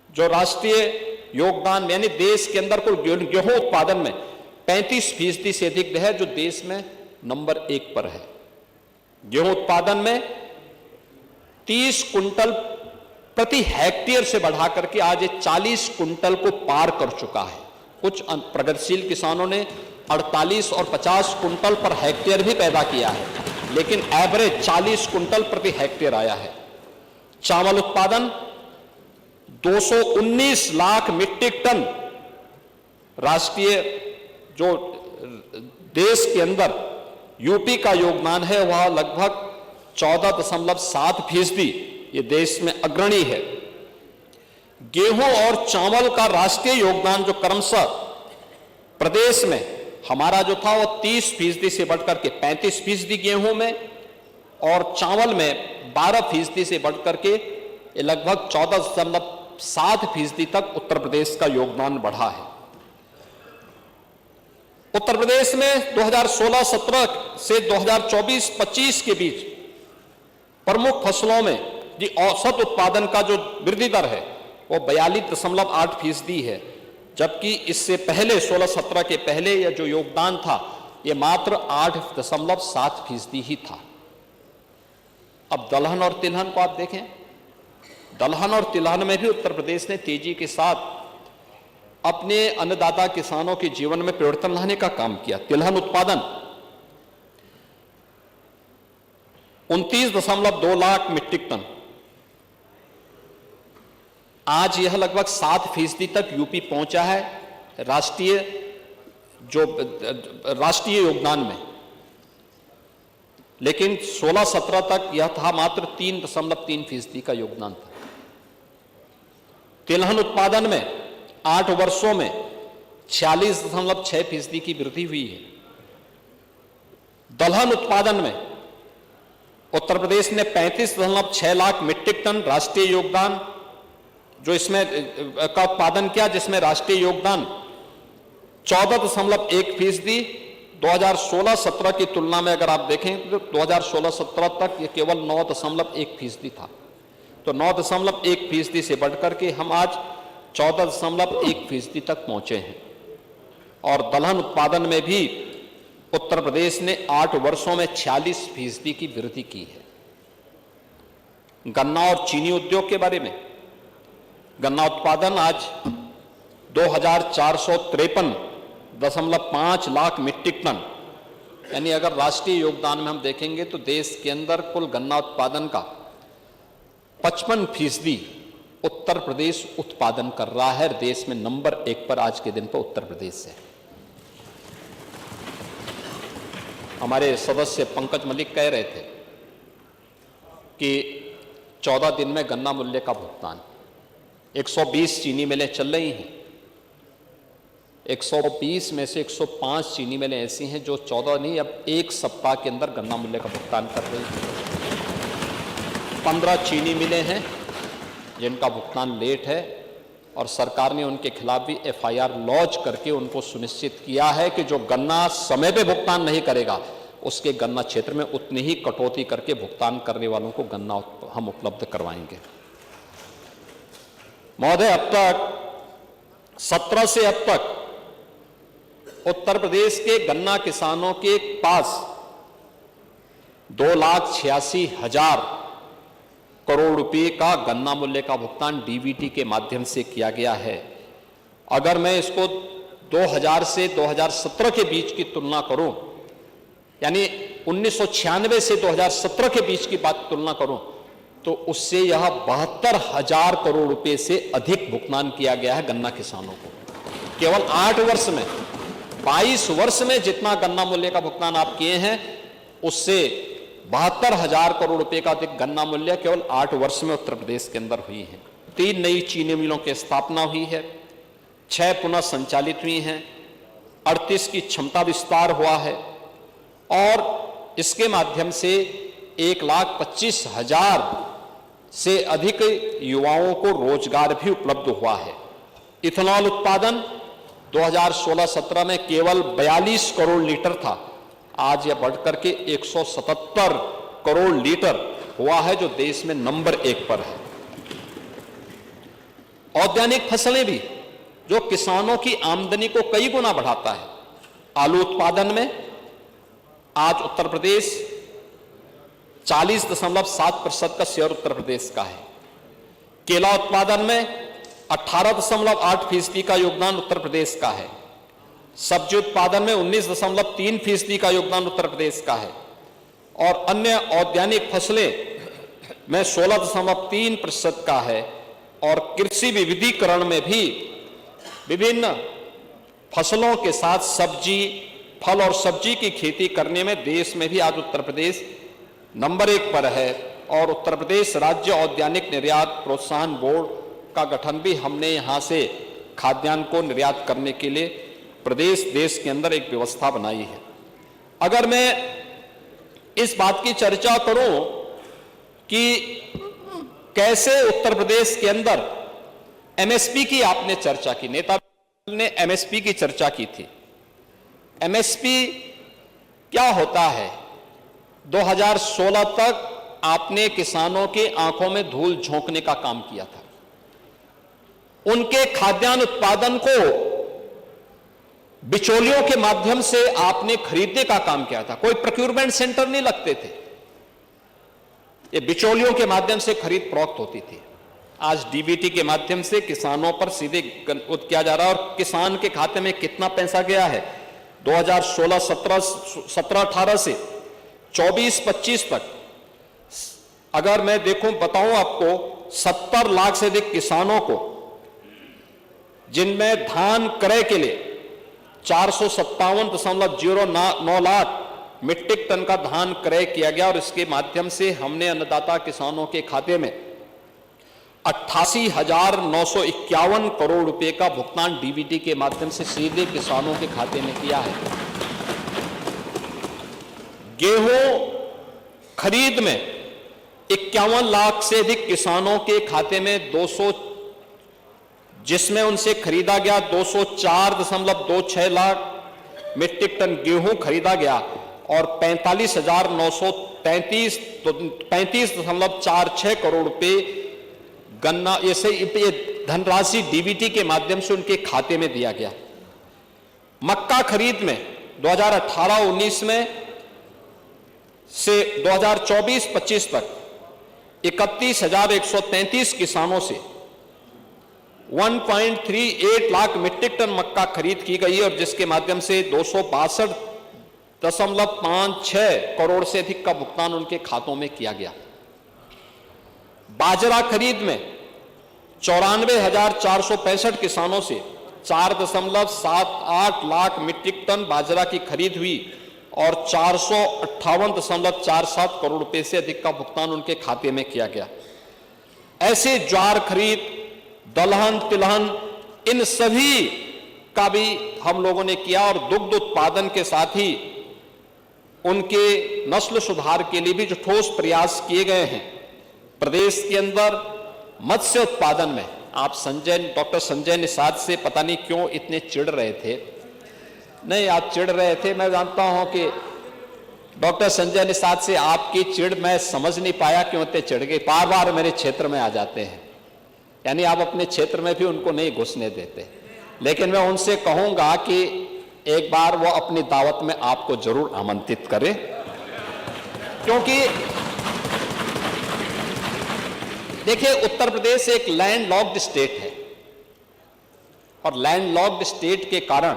जो राष्ट्रीय योगदान यानी देश के अंदर कुल गेहूं उत्पादन में 35% से अधिक है, जो देश में नंबर 1 पर है। गेहूं उत्पादन में 30 कुंटल प्रति हेक्टेयर से बढ़ाकर के आज ये 40 कुंटल को पार कर चुका है। कुछ प्रगतिशील किसानों ने 48 और 50 कुंटल पर हेक्टेयर भी पैदा किया है, लेकिन एवरेज 40 कुंटल प्रति हेक्टेयर आया है। चावल उत्पादन 219 लाख मीट्रिक टन, राष्ट्रीय जो देश के अंदर यूपी का योगदान है वह लगभग 14.7%, ये देश में अग्रणी है। गेहूं और चावल का राष्ट्रीय योगदान जो क्रमशः प्रदेश में हमारा जो था वो 30% से बढ़कर के 35% गेहूं में और चावल में 12% से बढ़कर के लगभग 14.7% तक उत्तर प्रदेश का योगदान बढ़ा है। उत्तर प्रदेश में 2016-17 से 2024-25 के बीच प्रमुख फसलों में जी औसत उत्पादन का जो वृद्धि दर है वो 42.8% है, जबकि इससे पहले 16-17 के पहले यह जो योगदान था ये मात्र 8.7% ही था। अब दलहन और तिलहन को आप देखें, दलहन और तिलहन में भी उत्तर प्रदेश ने तेजी के साथ अपने अन्नदाता किसानों के जीवन में परिवर्तन लाने का काम किया। तिलहन उत्पादन 29.2 लाख मीट्रिक टन, आज यह लगभग 7% तक यूपी पहुंचा है राष्ट्रीय योगदान में, लेकिन 16-17 तक यह था मात्र 3.3% का योगदान था। तिलहन उत्पादन में 8 वर्षों में 46.6% की वृद्धि हुई है। दलहन उत्पादन में उत्तर प्रदेश ने 35.6 लाख मीट्रिक टन राष्ट्रीय योगदान जो इसमें का उत्पादन किया, जिसमें राष्ट्रीय योगदान 14.1%। 2016-17 की तुलना में अगर आप देखें तो 2016-17 तक ये केवल 9.1% था, तो 9.1% से बढ़कर के हम आज 14.1% तक पहुंचे हैं। और दलहन उत्पादन में भी उत्तर प्रदेश ने 8 वर्षों में 46% की वृद्धि की है। गन्ना और चीनी उद्योग के बारे में, गन्ना उत्पादन आज 2453.5 लाख मीट्रिक टन, यानी अगर राष्ट्रीय योगदान में हम देखेंगे तो देश के अंदर कुल गन्ना उत्पादन का 55% उत्तर प्रदेश उत्पादन कर रहा है। देश में नंबर 1 पर आज के दिन पर उत्तर प्रदेश है। हमारे सदस्य पंकज मलिक कह रहे थे कि 14 दिन में गन्ना मूल्य का भुगतान, 120 चीनी मिलें चल रही हैं, 120 में से 105 चीनी मिलें ऐसी हैं जो 14 नहीं अब 1 सप्ताह के अंदर गन्ना मूल्य का भुगतान कर रही हैं। 15 चीनी मिलें हैं जिनका भुगतान लेट है और सरकार ने उनके खिलाफ भी FIR लॉन्च करके उनको सुनिश्चित किया है कि जो गन्ना समय पे भुगतान नहीं करेगा उसके गन्ना क्षेत्र में उतनी ही कटौती करके भुगतान करने वालों को गन्ना हम उपलब्ध करवाएंगे। महोदय, अब तक 17 से अब तक उत्तर प्रदेश के गन्ना किसानों के पास 2,86,000 करोड़ रुपए का गन्ना मूल्य का भुगतान DBT के माध्यम से किया गया है। अगर मैं इसको 2000 से 2017 के बीच की तुलना करूं, यानी 1996 से 2017 के बीच की बात तुलना करूं, तो उससे यह 72,000 करोड़ रुपए से अधिक भुगतान किया गया है गन्ना किसानों को। केवल 8 वर्ष में, 22 वर्ष में जितना गन्ना मूल्य का भुगतान आप किए हैं उससे 72,000 करोड़ रुपए का अधिक गन्ना मूल्य केवल 8 वर्ष में उत्तर प्रदेश के अंदर हुई है। 3 नई चीनी मिलों की स्थापना हुई है, 6 पुनः संचालित हुई हैं, 38 की क्षमता विस्तार हुआ है और इसके माध्यम से 1,25,000 से अधिक युवाओं को रोजगार भी उपलब्ध हुआ है। इथेनॉल उत्पादन 2016-17 में केवल 42 करोड़ लीटर था, आज यह बढ़कर के 177 करोड़ लीटर हुआ है, जो देश में नंबर 1 पर है। औद्यानिक फसलें भी जो किसानों की आमदनी को कई गुना बढ़ाता है। आलू उत्पादन में आज उत्तर प्रदेश 40.7% का शेयर उत्तर प्रदेश का है। केला उत्पादन में 18.8% का योगदान उत्तर प्रदेश का है। सब्जी उत्पादन में 19.3% का योगदान उत्तर प्रदेश का है और अन्य औद्यानिक फसलें में 16.3% का है। और कृषि विविधीकरण में भी विभिन्न फसलों के साथ सब्जी, फल और सब्जी की खेती करने में देश में भी आज उत्तर प्रदेश नंबर 1 पर है। और उत्तर प्रदेश राज्य औद्यानिक निर्यात प्रोत्साहन बोर्ड का गठन भी हमने यहाँ से खाद्यान्न को निर्यात करने के लिए प्रदेश देश के अंदर एक व्यवस्था बनाई है। अगर मैं इस बात की चर्चा करूं कि कैसे उत्तर प्रदेश के अंदर एमएसपी की आपने चर्चा की, नेता ने एमएसपी की चर्चा की थी। एमएसपी क्या होता है? 2016 तक आपने किसानों के आंखों में धूल झोंकने का काम किया था। उनके खाद्यान्न उत्पादन को बिचौलियों के माध्यम से आपने खरीदने का काम किया था। कोई प्रोक्योरमेंट सेंटर नहीं लगते थे, ये बिचौलियों के माध्यम से खरीद फरोख्त होती थी। आज डीबीटी के माध्यम से किसानों पर सीधे किया जा रहा है और किसान के खाते में कितना पैसा गया है 2016, 17-18 से 24-25 तक, अगर मैं बताऊं आपको 70 लाख से अधिक किसानों को, जिनमें धान क्रय के लिए 457.09 लाख मीट्रिक टन का धान क्रय किया गया और इसके माध्यम से हमने अन्नदाता किसानों के खाते में 88,951 करोड़ रुपए का भुगतान डीबीटी के माध्यम से सीधे किसानों के खाते में किया है। गेहूं खरीद में 51 लाख से अधिक किसानों के खाते में जिसमें उनसे खरीदा गया 204.26 लाख मीट्रिक टन गेहूं खरीदा गया और 35,935.46 करोड़ रुपए गन्ना ये धनराशि डीबीटी के माध्यम से उनके खाते में दिया गया। मक्का खरीद में 2018-19 में से 2024-25 तक 31,133 किसानों से 1.38 लाख मीट्रिक टन मक्का खरीद की गई और जिसके माध्यम से 262.56 करोड़ से अधिक का भुगतान उनके खातों में किया गया। बाजरा खरीद में 94,465 किसानों से 4.78 लाख मीट्रिक टन बाजरा की खरीद हुई और 458.47 करोड़ रुपए से अधिक का भुगतान उनके खाते में किया गया। ऐसे ज्वार खरीद, दलहन, तिलहन, इन सभी का भी हम लोगों ने किया और दुग्ध उत्पादन के साथ ही उनके नस्ल सुधार के लिए भी जो ठोस प्रयास किए गए हैं। प्रदेश के अंदर मत्स्य उत्पादन में आप डॉक्टर संजय निषाद से पता नहीं क्यों इतने चिढ़ रहे थे। नहीं, आप चिढ़ रहे थे, मैं जानता हूं कि डॉक्टर संजय निषाद से आपकी चिढ़ मैं समझ नहीं पाया क्यों इतने चिढ़ गए। बार बार मेरे क्षेत्र में आ जाते हैं, यानी आप अपने क्षेत्र में भी उनको नहीं घुसने देते। लेकिन मैं उनसे कहूंगा कि एक बार वो अपनी दावत में आपको जरूर आमंत्रित करें, क्योंकि देखिए उत्तर प्रदेश एक लैंडलॉक्ड स्टेट है और लैंडलॉक्ड स्टेट के कारण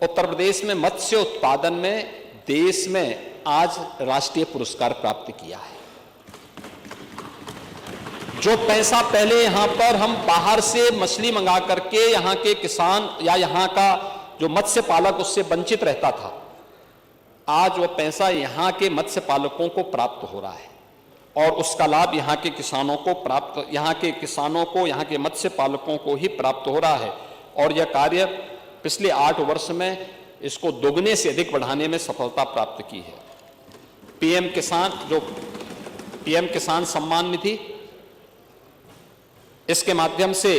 उत्तर प्रदेश में मत्स्य उत्पादन में देश में आज राष्ट्रीय पुरस्कार प्राप्त किया है। जो पैसा पहले यहां पर हम बाहर से मछली मंगा करके यहां के किसान या यहां का जो मत्स्य पालक उससे वंचित रहता था, आज वो पैसा यहां के मत्स्य पालकों को प्राप्त हो रहा है और उसका लाभ यहाँ के किसानों को यहाँ के मत्स्य पालकों को ही प्राप्त हो रहा है। और यह कार्य पिछले 8 वर्ष में इसको दोगुने से अधिक बढ़ाने में सफलता प्राप्त की है। पीएम किसान सम्मान निधि, इसके माध्यम से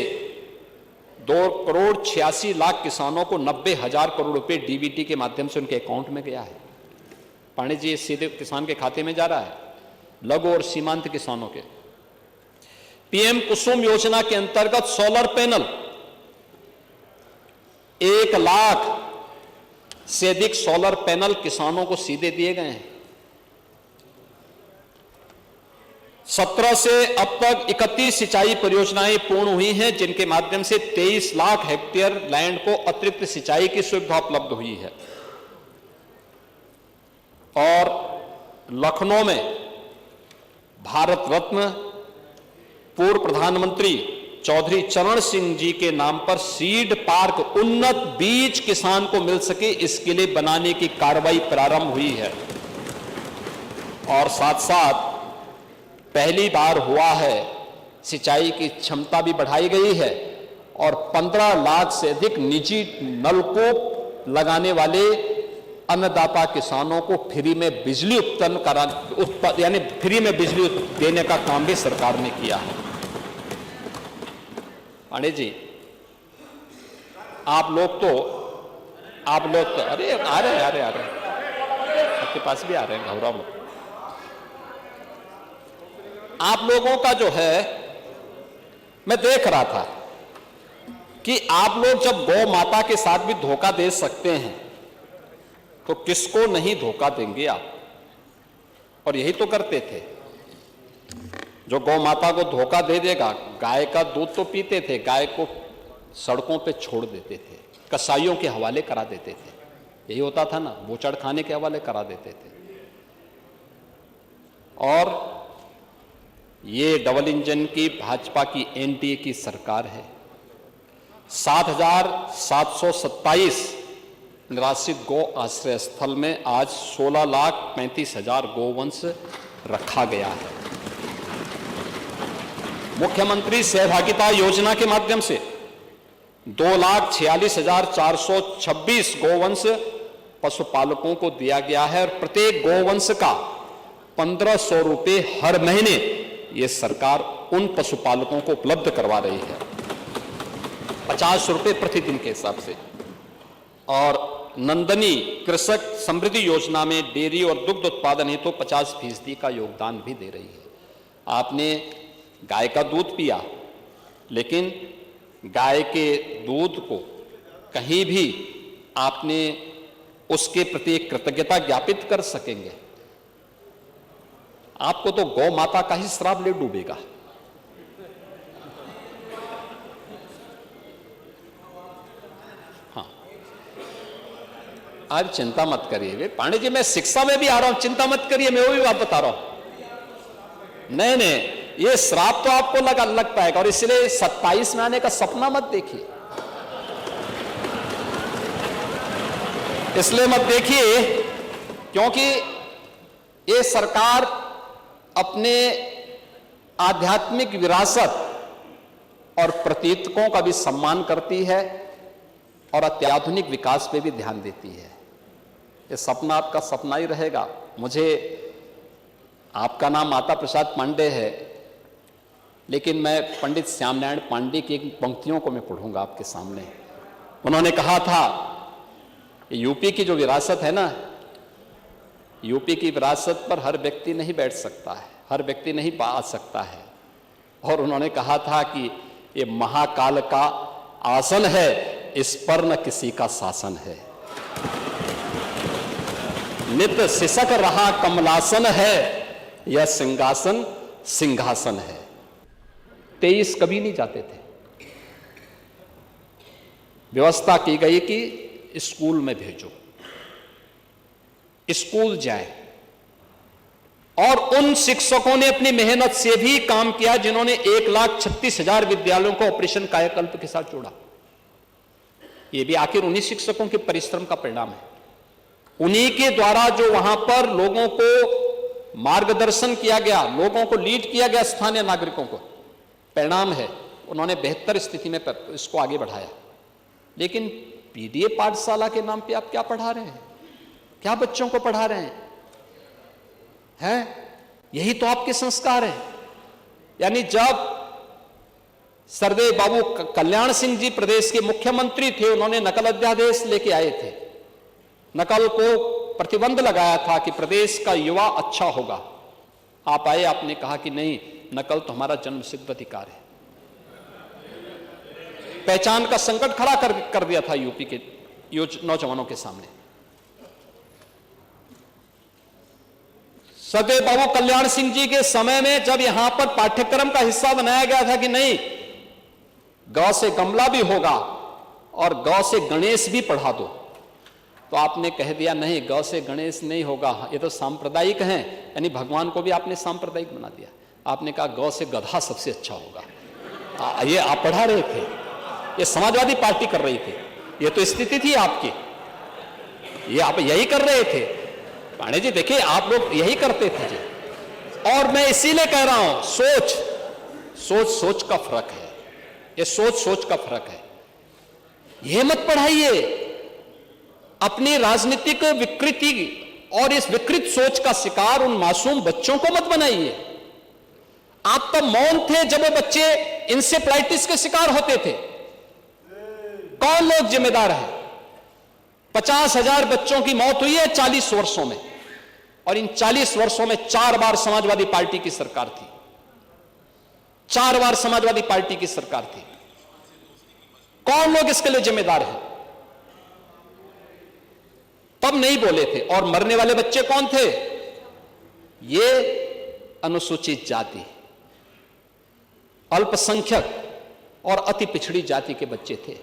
2,86,00,000 किसानों को 90,000 करोड़ रुपए डीबीटी के माध्यम से उनके अकाउंट में गया है। पांडे जी, सीधे किसान के खाते में जा रहा है, लघु और सीमांत किसानों के। पीएम कुसुम योजना के अंतर्गत सोलर पैनल 1 लाख से अधिक सोलर पैनल किसानों को सीधे दिए गए हैं। 17 से अब तक 31 सिंचाई परियोजनाएं पूर्ण हुई हैं, जिनके माध्यम से 23 लाख हेक्टेयर लैंड को अतिरिक्त सिंचाई की सुविधा उपलब्ध हुई है। और लखनऊ में भारत रत्न पूर्व प्रधानमंत्री चौधरी चरण सिंह जी के नाम पर सीड पार्क उन्नत बीज किसान को मिल सके, इसके लिए बनाने की कार्रवाई प्रारंभ हुई है। और साथ साथ पहली बार हुआ है सिंचाई की क्षमता भी बढ़ाई गई है और 15 लाख से अधिक निजी नलकूप लगाने वाले अन्नदाता किसानों को फ्री में बिजली यानी फ्री में बिजली देने का काम भी सरकार ने किया है। पांडे जी, आप लोग तो अरे आ रहे आपके पास भी आ रहे हैं, घबराओ मत। आप लोगों का जो है, मैं देख रहा था कि आप लोग जब गौ माता के साथ भी धोखा दे सकते हैं तो किसको नहीं धोखा देंगे आप? और यही तो करते थे। जो गौ माता को धोखा दे देगा, गाय का दूध तो पीते थे, गाय को सड़कों पे छोड़ देते थे, कसाईयों के हवाले करा देते थे। यही होता था ना, बोचड़ खाने के हवाले करा देते थे। और ये डबल इंजन की भाजपा की एनडीए की सरकार है। 7,727 निराश्रित गौ आश्रय स्थल में आज 16,35,000 गोवंश रखा गया है। मुख्यमंत्री सहभागिता योजना के माध्यम से 2,46,426 गोवंश पशुपालकों को दिया गया है और प्रत्येक गोवंश का 1,500 रुपए हर महीने ये सरकार उन पशुपालकों को उपलब्ध करवा रही है, 50 रुपए प्रतिदिन के हिसाब से। और नंदनी कृषक समृद्धि योजना में डेयरी और दुग्ध उत्पादन हेतु 50% का योगदान भी दे रही है। आपने गाय का दूध पिया, लेकिन गाय के दूध को कहीं भी आपने उसके प्रति एक कृतज्ञता ज्ञापित कर सकेंगे? आपको तो गौ माता का ही श्राप ले डूबेगा। हाँ, आज चिंता मत करिए पांडे जी, मैं शिक्षा में भी आ रहा हूं, चिंता मत करिए, मैं वो भी बात बता रहा हूं। नहीं, ये श्राप तो आपको लग पाएगा, और इसलिए 27 में आने का सपना मत देखिए। इसलिए मत देखिए क्योंकि ये सरकार अपने आध्यात्मिक विरासत और प्रतीकों का भी सम्मान करती है और अत्याधुनिक विकास पे भी ध्यान देती है। ये सपना आपका सपना ही रहेगा। मुझे, आपका नाम माता प्रसाद पांडे है, लेकिन मैं पंडित श्यामनारायण पांडे की एक पंक्तियों को मैं पढ़ूंगा आपके सामने। उन्होंने कहा था, यूपी की जो विरासत है ना, यूपी की विरासत पर हर व्यक्ति नहीं बैठ सकता है, हर व्यक्ति नहीं आ सकता है। और उन्होंने कहा था कि ये महाकाल का आसन है, इस पर न किसी का शासन है। नित सिसक रहा कमलासन है, यह सिंहासन सिंहासन है। 23 कभी नहीं जाते थे। व्यवस्था की गई कि स्कूल में भेजो, स्कूल जाए, और उन शिक्षकों ने अपनी मेहनत से भी काम किया जिन्होंने 1,36,000 विद्यालयों को ऑपरेशन कायाकल्प के साथ जोड़ा। यह भी आखिर उन्हीं शिक्षकों के परिश्रम का परिणाम है। उन्हीं के द्वारा जो वहां पर लोगों को मार्गदर्शन किया गया, लोगों को लीड किया गया, स्थानीय नागरिकों को, परिणाम है उन्होंने बेहतर स्थिति में इसको आगे बढ़ाया। लेकिन पीडीए पाठशाला के नाम पे आप क्या पढ़ा रहे हैं? क्या बच्चों को पढ़ा रहे हैं? यही तो आपके संस्कार है। यानी जब सरदेव बाबू कल्याण सिंह जी प्रदेश के मुख्यमंत्री थे, उन्होंने नकल अध्यादेश लेके आए थे, नकल को प्रतिबंध लगाया था कि प्रदेश का युवा अच्छा होगा। आप आए, आपने कहा कि नहीं, नकल तो हमारा जन्म सिद्ध अधिकार है। पहचान का संकट खड़ा कर दिया था यूपी के नौजवानों के सामने। सरदेव बाबू कल्याण सिंह जी के समय में जब यहां पर पाठ्यक्रम का हिस्सा बनाया गया था कि नहीं, गौ से गमला भी होगा और गौ से गणेश भी पढ़ा दो, तो आपने कह दिया नहीं, गौ से गणेश नहीं होगा, ये तो सांप्रदायिक हैं। यानी भगवान को भी आपने सांप्रदायिक बना दिया। आपने कहा गौ से गधा सबसे अच्छा होगा। ये आप पढ़ा रहे थे, ये समाजवादी पार्टी कर रही थी, ये तो स्थिति थी आपकी, ये आप यही कर रहे थे। पांडे जी देखिए, आप लोग यही करते थे जी। और मैं इसीलिए कह रहा हूं, सोच का फर्क है। ये सोच सोच का फर्क है। यह मत पढ़ाइए, अपनी राजनीतिक विकृति और इस विकृत सोच का शिकार उन मासूम बच्चों को मत बनाइए। आप तो मौन थे जब वो बच्चे इंसेफ्लाइटिस के शिकार होते थे। कौन लोग जिम्मेदार हैं? 50,000 बच्चों की मौत हुई है 40 वर्षों में, और इन 40 वर्षों में 4 बार समाजवादी पार्टी की सरकार थी। 4 बार समाजवादी पार्टी की सरकार थी। कौन लोग इसके लिए जिम्मेदार हैं? तब नहीं बोले थे। और मरने वाले बच्चे कौन थे? ये अनुसूचित जाति, अल्पसंख्यक और अति पिछड़ी जाति के बच्चे थे।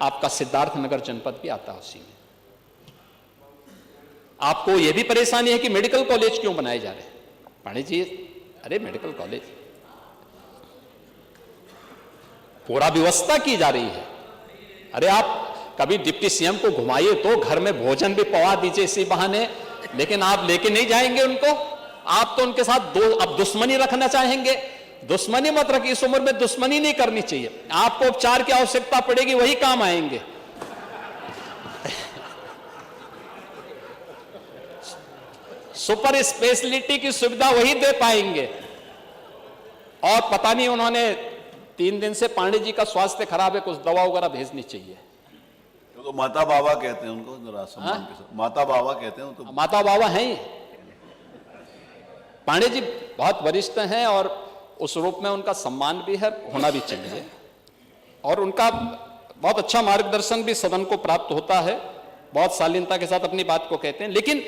आपका सिद्धार्थनगर जनपद भी आता है उसी में। आपको यह भी परेशानी है कि मेडिकल कॉलेज क्यों बनाए जा रहे हैं? पांडे जी, अरे मेडिकल कॉलेज पूरा व्यवस्था की जा रही है। अरे आप कभी डिप्टी सीएम को घुमाइए तो घर में भोजन भी पवा दीजिए इसी बहाने, लेकिन आप लेके नहीं जाएंगे उनको। आप तो उनके साथ अब दुश्मनी रखना चाहेंगे। दुश्मनी मत रखिए, इस उम्र में दुश्मनी नहीं करनी चाहिए। आपको उपचार की आवश्यकता पड़ेगी, वही काम आएंगे। सुपर स्पेशलिटी की सुविधा वही दे पाएंगे। और पता नहीं, उन्होंने 3 दिन से पांडे जी का स्वास्थ्य खराब है, कुछ दवा वगैरह भेजनी चाहिए। तो माता बाबा कहते हैं उनको, जरा सम्मान के साथ माता बाबा कहते हैं। तो माता बाबा हैं पांडे जी, बहुत वरिष्ठ हैं और उस रूप में उनका सम्मान भी है, होना भी चाहिए। और उनका बहुत अच्छा मार्गदर्शन भी सदन को प्राप्त होता है। बहुत शालीनता के साथ अपनी बात को कहते हैं, लेकिन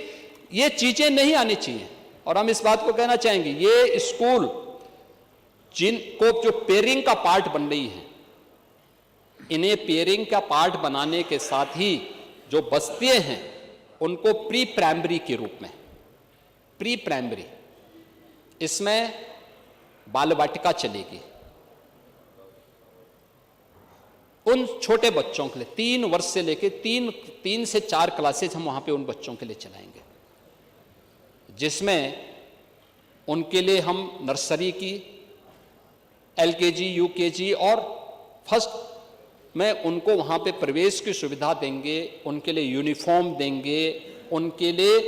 ये चीजें नहीं आनी चाहिए। और हम इस बात को कहना चाहेंगे, ये स्कूल जिनको जो पेयरिंग का पार्ट बन रही है, इन्हें पेयरिंग का पार्ट बनाने के साथ ही जो बस्तियां हैं उनको प्री प्राइमरी के रूप में, प्री प्राइमरी, इसमें बाल वाटिका चलेगी उन छोटे बच्चों के लिए। 3 वर्ष से लेके 3 से 4 क्लासेज हम वहां पे उन बच्चों के लिए चलाएंगे, जिसमें उनके लिए हम नर्सरी की, LKG, UKG और फर्स्ट में उनको वहां पे प्रवेश की सुविधा देंगे, उनके लिए यूनिफॉर्म देंगे, उनके लिए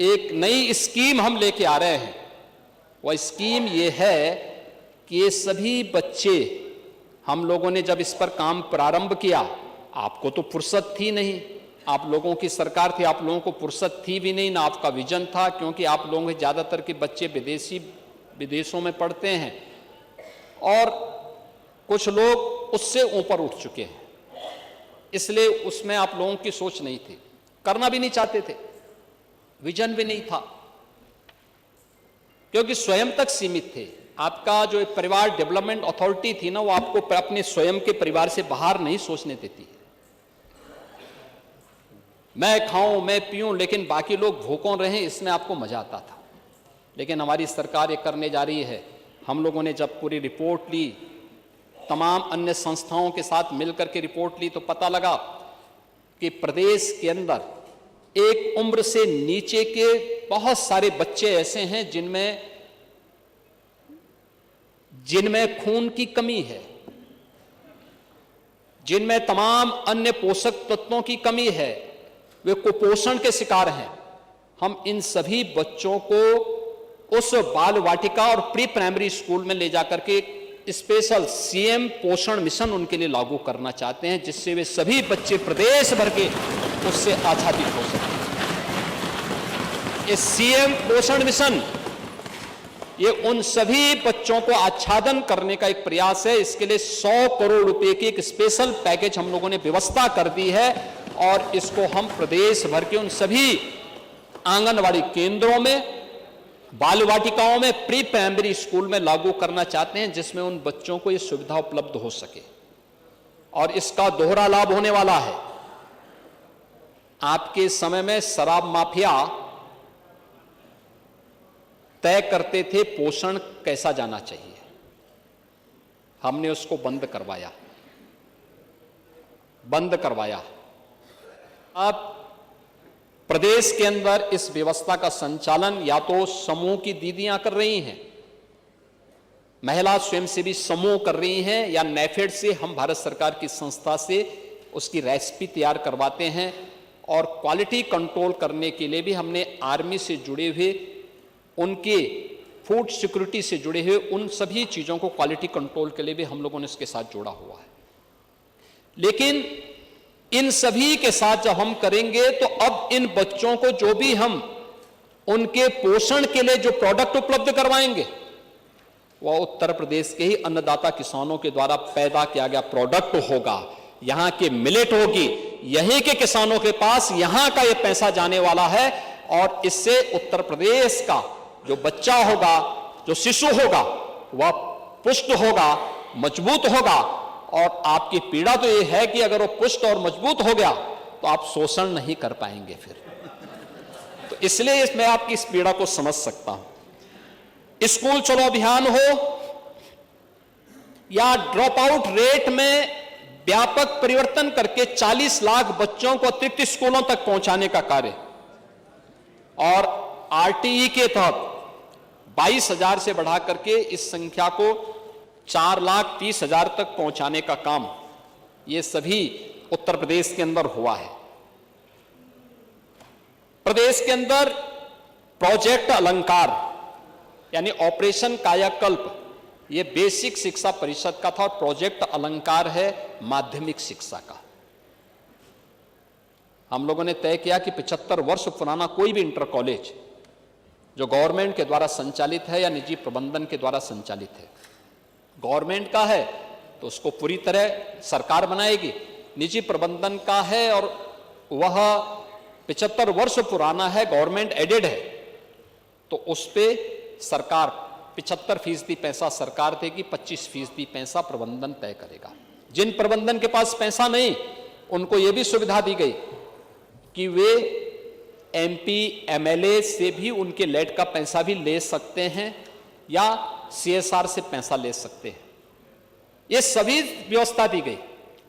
एक नई स्कीम हम लेके आ रहे हैं। वह स्कीम ये है कि ये सभी बच्चे, हम लोगों ने जब इस पर काम प्रारंभ किया, आपको तो फुर्सत थी नहीं, आप लोगों की सरकार थी, आप लोगों को फुर्सत थी भी नहीं, ना आपका विजन था, क्योंकि आप लोगों के ज्यादातर के बच्चे विदेशों में पढ़ते हैं और कुछ लोग उससे ऊपर उठ चुके हैं। इसलिए उसमें आप लोगों की सोच नहीं थी, करना भी नहीं चाहते थे, विजन भी नहीं था, क्योंकि स्वयं तक सीमित थे। आपका जो परिवार डेवलपमेंट अथॉरिटी थी ना, वो आपको अपने स्वयं के परिवार से बाहर नहीं सोचने देती है। मैं खाऊं, मैं पीऊं, लेकिन बाकी लोग भूखों रहें, इसमें आपको मजा आता था। लेकिन हमारी सरकार ये करने जा रही है। हम लोगों ने जब पूरी रिपोर्ट ली, तमाम अन्य संस्थाओं के साथ मिलकर के रिपोर्ट ली, तो पता लगा कि प्रदेश के अंदर एक उम्र से नीचे के बहुत सारे बच्चे ऐसे हैं जिनमें खून की कमी है, जिनमें तमाम अन्य पोषक तत्वों की कमी है, वे कुपोषण के शिकार हैं। हम इन सभी बच्चों को उस बाल वाटिका और प्री प्राइमरी स्कूल में ले जाकर के स्पेशल CM पोषण मिशन उनके लिए लागू करना चाहते हैं, जिससे वे सभी बच्चे प्रदेश भर के उससे आच्छादित हो सकें। ये CM पोषण मिशन, ये उन सभी बच्चों को आच्छादन करने का एक प्रयास है। इसके लिए 100 करोड़ रुपए की एक स्पेशल पैकेज हम लोगों ने व्यवस्था कर दी है, और इसको हम प्रदेश भर के उन सभी आंगनवाड़ी केंद्रों में, बाल वाटिकाओं में, प्री प्राइमरी स्कूल में लागू करना चाहते हैं, जिसमें उन बच्चों को यह सुविधा उपलब्ध हो सके। और इसका दोहरा लाभ होने वाला है। आपके समय में शराब माफिया तय करते थे पोषण कैसा जाना चाहिए, हमने उसको बंद करवाया। अब प्रदेश के अंदर इस व्यवस्था का संचालन या तो समूह की दीदियां कर रही हैं। महिला स्वयंसेवी समूह कर रही हैं, या नेफेड से हम भारत सरकार की संस्था से उसकी रेसिपी तैयार करवाते हैं। और क्वालिटी कंट्रोल करने के लिए भी हमने आर्मी से जुड़े हुए, उनके फूड सिक्योरिटी से जुड़े हुए उन सभी चीज़ों को क्वालिटी कंट्रोल के लिए भी हम लोगों ने इसके साथ जोड़ा हुआ है। लेकिन इन सभी के साथ जब हम करेंगे तो अब इन बच्चों को जो भी हम उनके पोषण के लिए जो प्रोडक्ट उपलब्ध करवाएंगे वह उत्तर प्रदेश के ही अन्नदाता किसानों के द्वारा पैदा किया गया प्रोडक्ट होगा, यहां के मिलेट होगी, यहीं के किसानों के पास यहां का यह पैसा जाने वाला है। और इससे उत्तर प्रदेश का जो बच्चा होगा, जो शिशु होगा, वह पुष्ट होगा, मजबूत होगा। और आपकी पीड़ा तो यह है कि अगर वो पुष्ट और मजबूत हो गया तो आप शोषण नहीं कर पाएंगे फिर। तो इसलिए मैं आपकी इस पीड़ा को समझ सकता हूं। स्कूल चलो अभियान हो या ड्रॉप आउट रेट में व्यापक परिवर्तन करके 40 लाख बच्चों को अतिरिक्त स्कूलों तक पहुंचाने का कार्य, और आरटीई के तहत 22,000 से बढ़ा करके इस संख्या को 4,30,000 तक पहुंचाने का काम, ये सभी उत्तर प्रदेश के अंदर हुआ है। प्रदेश के अंदर प्रोजेक्ट अलंकार यानी ऑपरेशन कायाकल्प, ये बेसिक शिक्षा परिषद का था, और प्रोजेक्ट अलंकार है माध्यमिक शिक्षा का। हम लोगों ने तय किया कि 75 वर्ष पुराना कोई भी इंटर कॉलेज जो गवर्नमेंट के द्वारा संचालित है या निजी प्रबंधन के द्वारा संचालित है, गवर्नमेंट का है तो उसको पूरी तरह सरकार बनाएगी, निजी प्रबंधन का है और वह 75 वर्ष पुराना है, गवर्नमेंट एडेड है, तो उस पर सरकार 75% पैसा सरकार देगी, 25% पैसा प्रबंधन तय करेगा। जिन प्रबंधन के पास पैसा नहीं, उनको यह भी सुविधा दी गई कि वे एमपी एमएलए से भी उनके लेट का पैसा भी ले सकते हैं या सीएसआर से पैसा ले सकते हैं। ये सभी व्यवस्था दी गई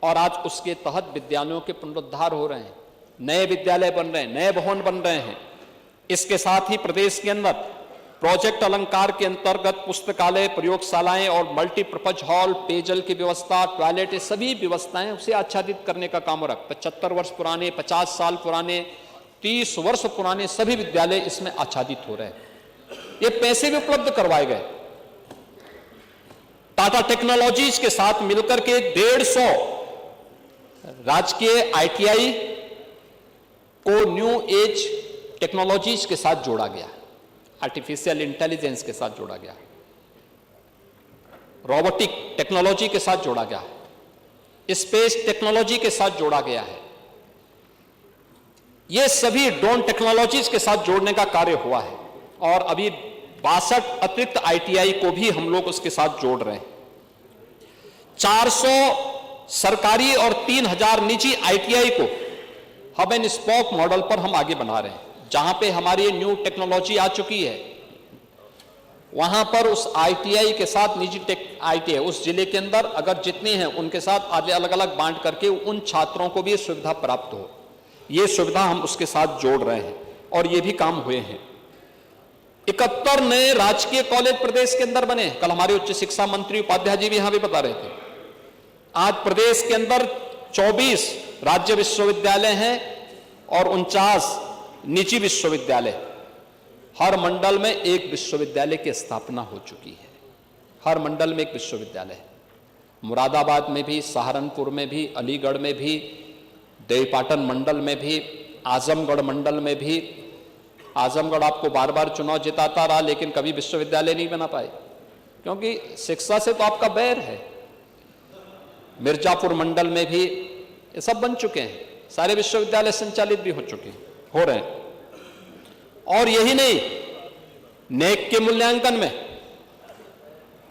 और आज उसके तहत विद्यालयों के पुनरुद्धार हो रहे हैं, नए विद्यालय बन रहे हैं, नए भवन बन रहे हैं। इसके साथ ही प्रदेश के अंदर प्रोजेक्ट अलंकार के अंतर्गत पुस्तकालय, प्रयोगशालाएं और मल्टीपर्पज हॉल, पेयजल की व्यवस्था, टॉयलेट, ये सभी व्यवस्थाएं उसे आच्छादित करने का काम हो रहा है। 75 वर्ष पुराने, 50 साल पुराने, 30 वर्ष पुराने सभी विद्यालय इसमें आच्छादित हो रहे हैं। ये पैसे भी उपलब्ध करवाए गए। टाटा टेक्नोलॉजीज के साथ मिलकर के 150 राजकीय आईटीआई को न्यू एज टेक्नोलॉजीज के साथ जोड़ा गया, आर्टिफिशियल इंटेलिजेंस के साथ जोड़ा गया, रोबोटिक टेक्नोलॉजी के साथ जोड़ा गया, स्पेस टेक्नोलॉजी के साथ जोड़ा गया है। ये सभी ड्रोन टेक्नोलॉजीज के साथ जोड़ने का कार्य हुआ है और अभी 62 अतिरिक्त आईटीआई को भी हम लोग उसके साथ जोड़ रहे हैं। 400 सरकारी और 3000 निजी आईटीआई को हब एंड स्पोक मॉडल पर हम आगे बना रहे हैं। जहां पे हमारी न्यू टेक्नोलॉजी आ चुकी है, वहां पर उस आईटीआई के साथ निजी आईटीआई उस जिले के अंदर अगर जितने हैं उनके साथ अलग अलग बांट करके उन छात्रों को भी सुविधा प्राप्त हो, ये सुविधा हम उसके साथ जोड़ रहे हैं और ये भी काम हुए हैं। 71 नए राजकीय कॉलेज प्रदेश के अंदर बने। कल हमारे उच्च शिक्षा मंत्री उपाध्याय जी भी यहां भी बता रहे थे। आज प्रदेश के अंदर 24 राज्य विश्वविद्यालय हैं और 49 निजी विश्वविद्यालय। हर मंडल में एक विश्वविद्यालय की स्थापना हो चुकी है। हर मंडल में एक विश्वविद्यालय, मुरादाबाद में भी, सहारनपुर में भी, अलीगढ़ में भी, देवीपाटन मंडल में भी, आजमगढ़ मंडल में भी। आजमगढ़ आपको बार बार चुनाव जिताता रहा लेकिन कभी विश्वविद्यालय नहीं बना पाए क्योंकि शिक्षा से तो आपका बैर है। मिर्जापुर मंडल में भी ये सब बन चुके हैं, सारे विश्वविद्यालय संचालित भी हो चुके हैं, हो रहे हैं। और यही नहीं, नेक के मूल्यांकन में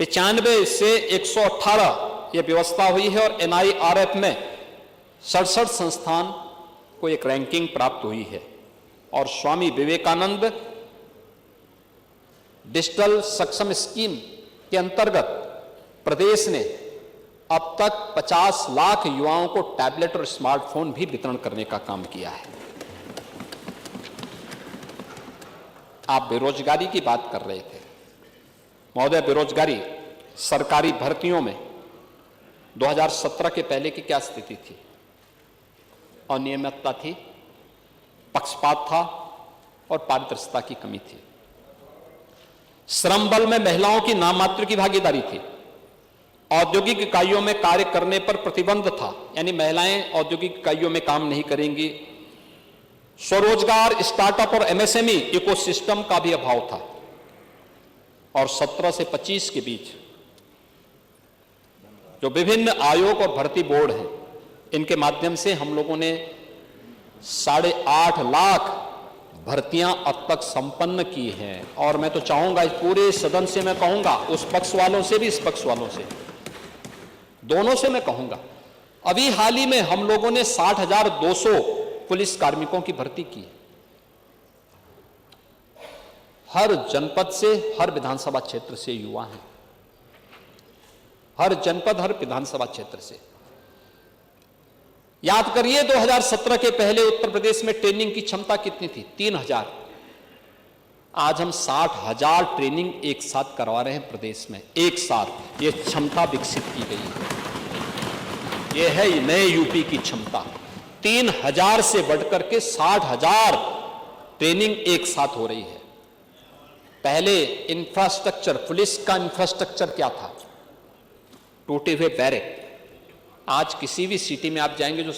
95 से 118 ये व्यवस्था हुई है और एनआईआरएफ में 67 संस्थान को एक रैंकिंग प्राप्त हुई है। और स्वामी विवेकानंद डिजिटल सक्षम स्कीम के अंतर्गत प्रदेश ने अब तक 50 लाख युवाओं को टैबलेट और स्मार्टफोन भी वितरण करने का काम किया है। आप बेरोजगारी की बात कर रहे थे महोदय। बेरोजगारी सरकारी भर्तियों में 2017 के पहले की क्या स्थिति थी? अनियमितता थी, पक्षपात था और पारदर्शिता की कमी थी। श्रम बल में महिलाओं की नाममात्र की भागीदारी थी। औद्योगिक इकाइयों में कार्य करने पर प्रतिबंध था, यानी महिलाएं औद्योगिक इकाइयों में काम नहीं करेंगी। स्वरोजगार, स्टार्टअप और एमएसएमई इकोसिस्टम का भी अभाव था। और 17 से 25 के बीच जो विभिन्न आयोग और भर्ती बोर्ड हैं, इनके माध्यम से हम लोगों ने 8.5 लाख भर्तियां अब तक संपन्न की हैं। और मैं तो चाहूंगा इस पूरे सदन से मैं कहूंगा, उस पक्ष वालों से भी इस पक्ष वालों से, दोनों से मैं कहूंगा, अभी हाल ही में हम लोगों ने 60,200 पुलिस कार्मिकों की भर्ती की है। हर जनपद से, हर विधानसभा क्षेत्र से युवा हैं, हर जनपद, हर विधानसभा क्षेत्र से। याद करिए 2017 के पहले उत्तर प्रदेश में ट्रेनिंग की क्षमता कितनी थी? 3,000। आज हम 60,000 ट्रेनिंग एक साथ करवा रहे हैं प्रदेश में, एक साथ। ये क्षमता विकसित की गई है। ये है नए यूपी की क्षमता। 3,000 से बढ़कर के 60,000 ट्रेनिंग एक साथ हो रही है। पहले इंफ्रास्ट्रक्चर, पुलिस का इंफ्रास्ट्रक्चर क्या था? टूटे हुए बैरक। आज किसी भी सिटी में आप जाएंगे, जो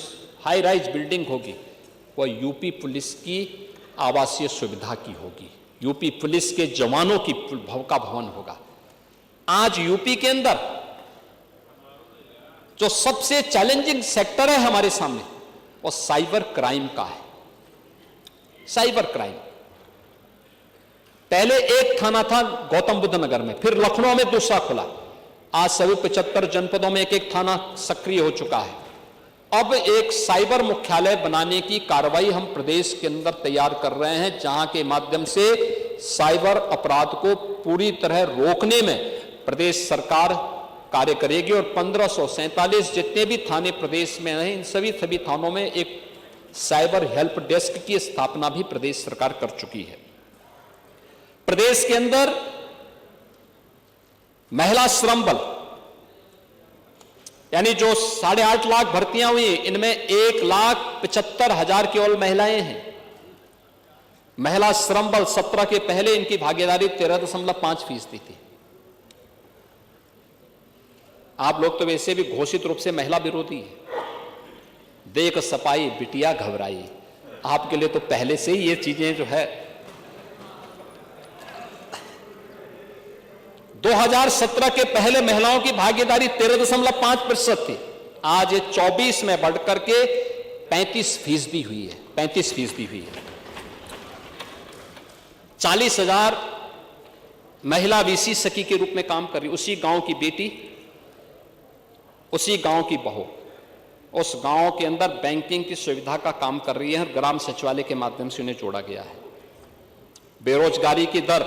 हाई राइज बिल्डिंग होगी वह यूपी पुलिस की आवासीय सुविधा की होगी, यूपी पुलिस के जवानों की का भवन होगा। आज यूपी के अंदर जो सबसे चैलेंजिंग सेक्टर है हमारे सामने, वो साइबर क्राइम का है। Cyber crime. पहले एक थाना था गौतम बुद्ध नगर में, फिर लखनऊ में दूसरा खुला। आज सभी 75 जनपदों में एक एक थाना सक्रिय हो चुका है। अब एक साइबर मुख्यालय बनाने की कार्रवाई हम प्रदेश के अंदर तैयार कर रहे हैं, जहां के माध्यम से साइबर अपराध को पूरी तरह रोकने में प्रदेश सरकार कार्य करेगी। और 1547 जितने भी थाने प्रदेश में हैं, इन सभी थानों में एक साइबर हेल्प डेस्क की स्थापना भी प्रदेश सरकार कर चुकी है। प्रदेश के अंदर महिला श्रम बल, यानी जो 8.5 लाख भर्तियां हुई, इनमें 1,75,000 केवल महिलाएं हैं। महिला श्रम बल 17 के पहले इनकी भागीदारी 13.5% थी। आप लोग तो वैसे भी घोषित रूप से महिला विरोधी है। देख सपाई बिटिया घबराई, आपके लिए तो पहले से ही ये चीजें जो है। 2017 के पहले महिलाओं की भागीदारी 13.5% थी। आज ये 24 में बढ़कर के 35% हुई है। 35% हुई है। 40,000 महिला वीसी सखी के रूप में काम कर रही। उसी गांव की बेटी, उसी गांव की बहू उस गांव के अंदर बैंकिंग की सुविधा का काम कर रही है। ग्राम सचिवालय के माध्यम से उन्हें जोड़ा गया है। बेरोजगारी की दर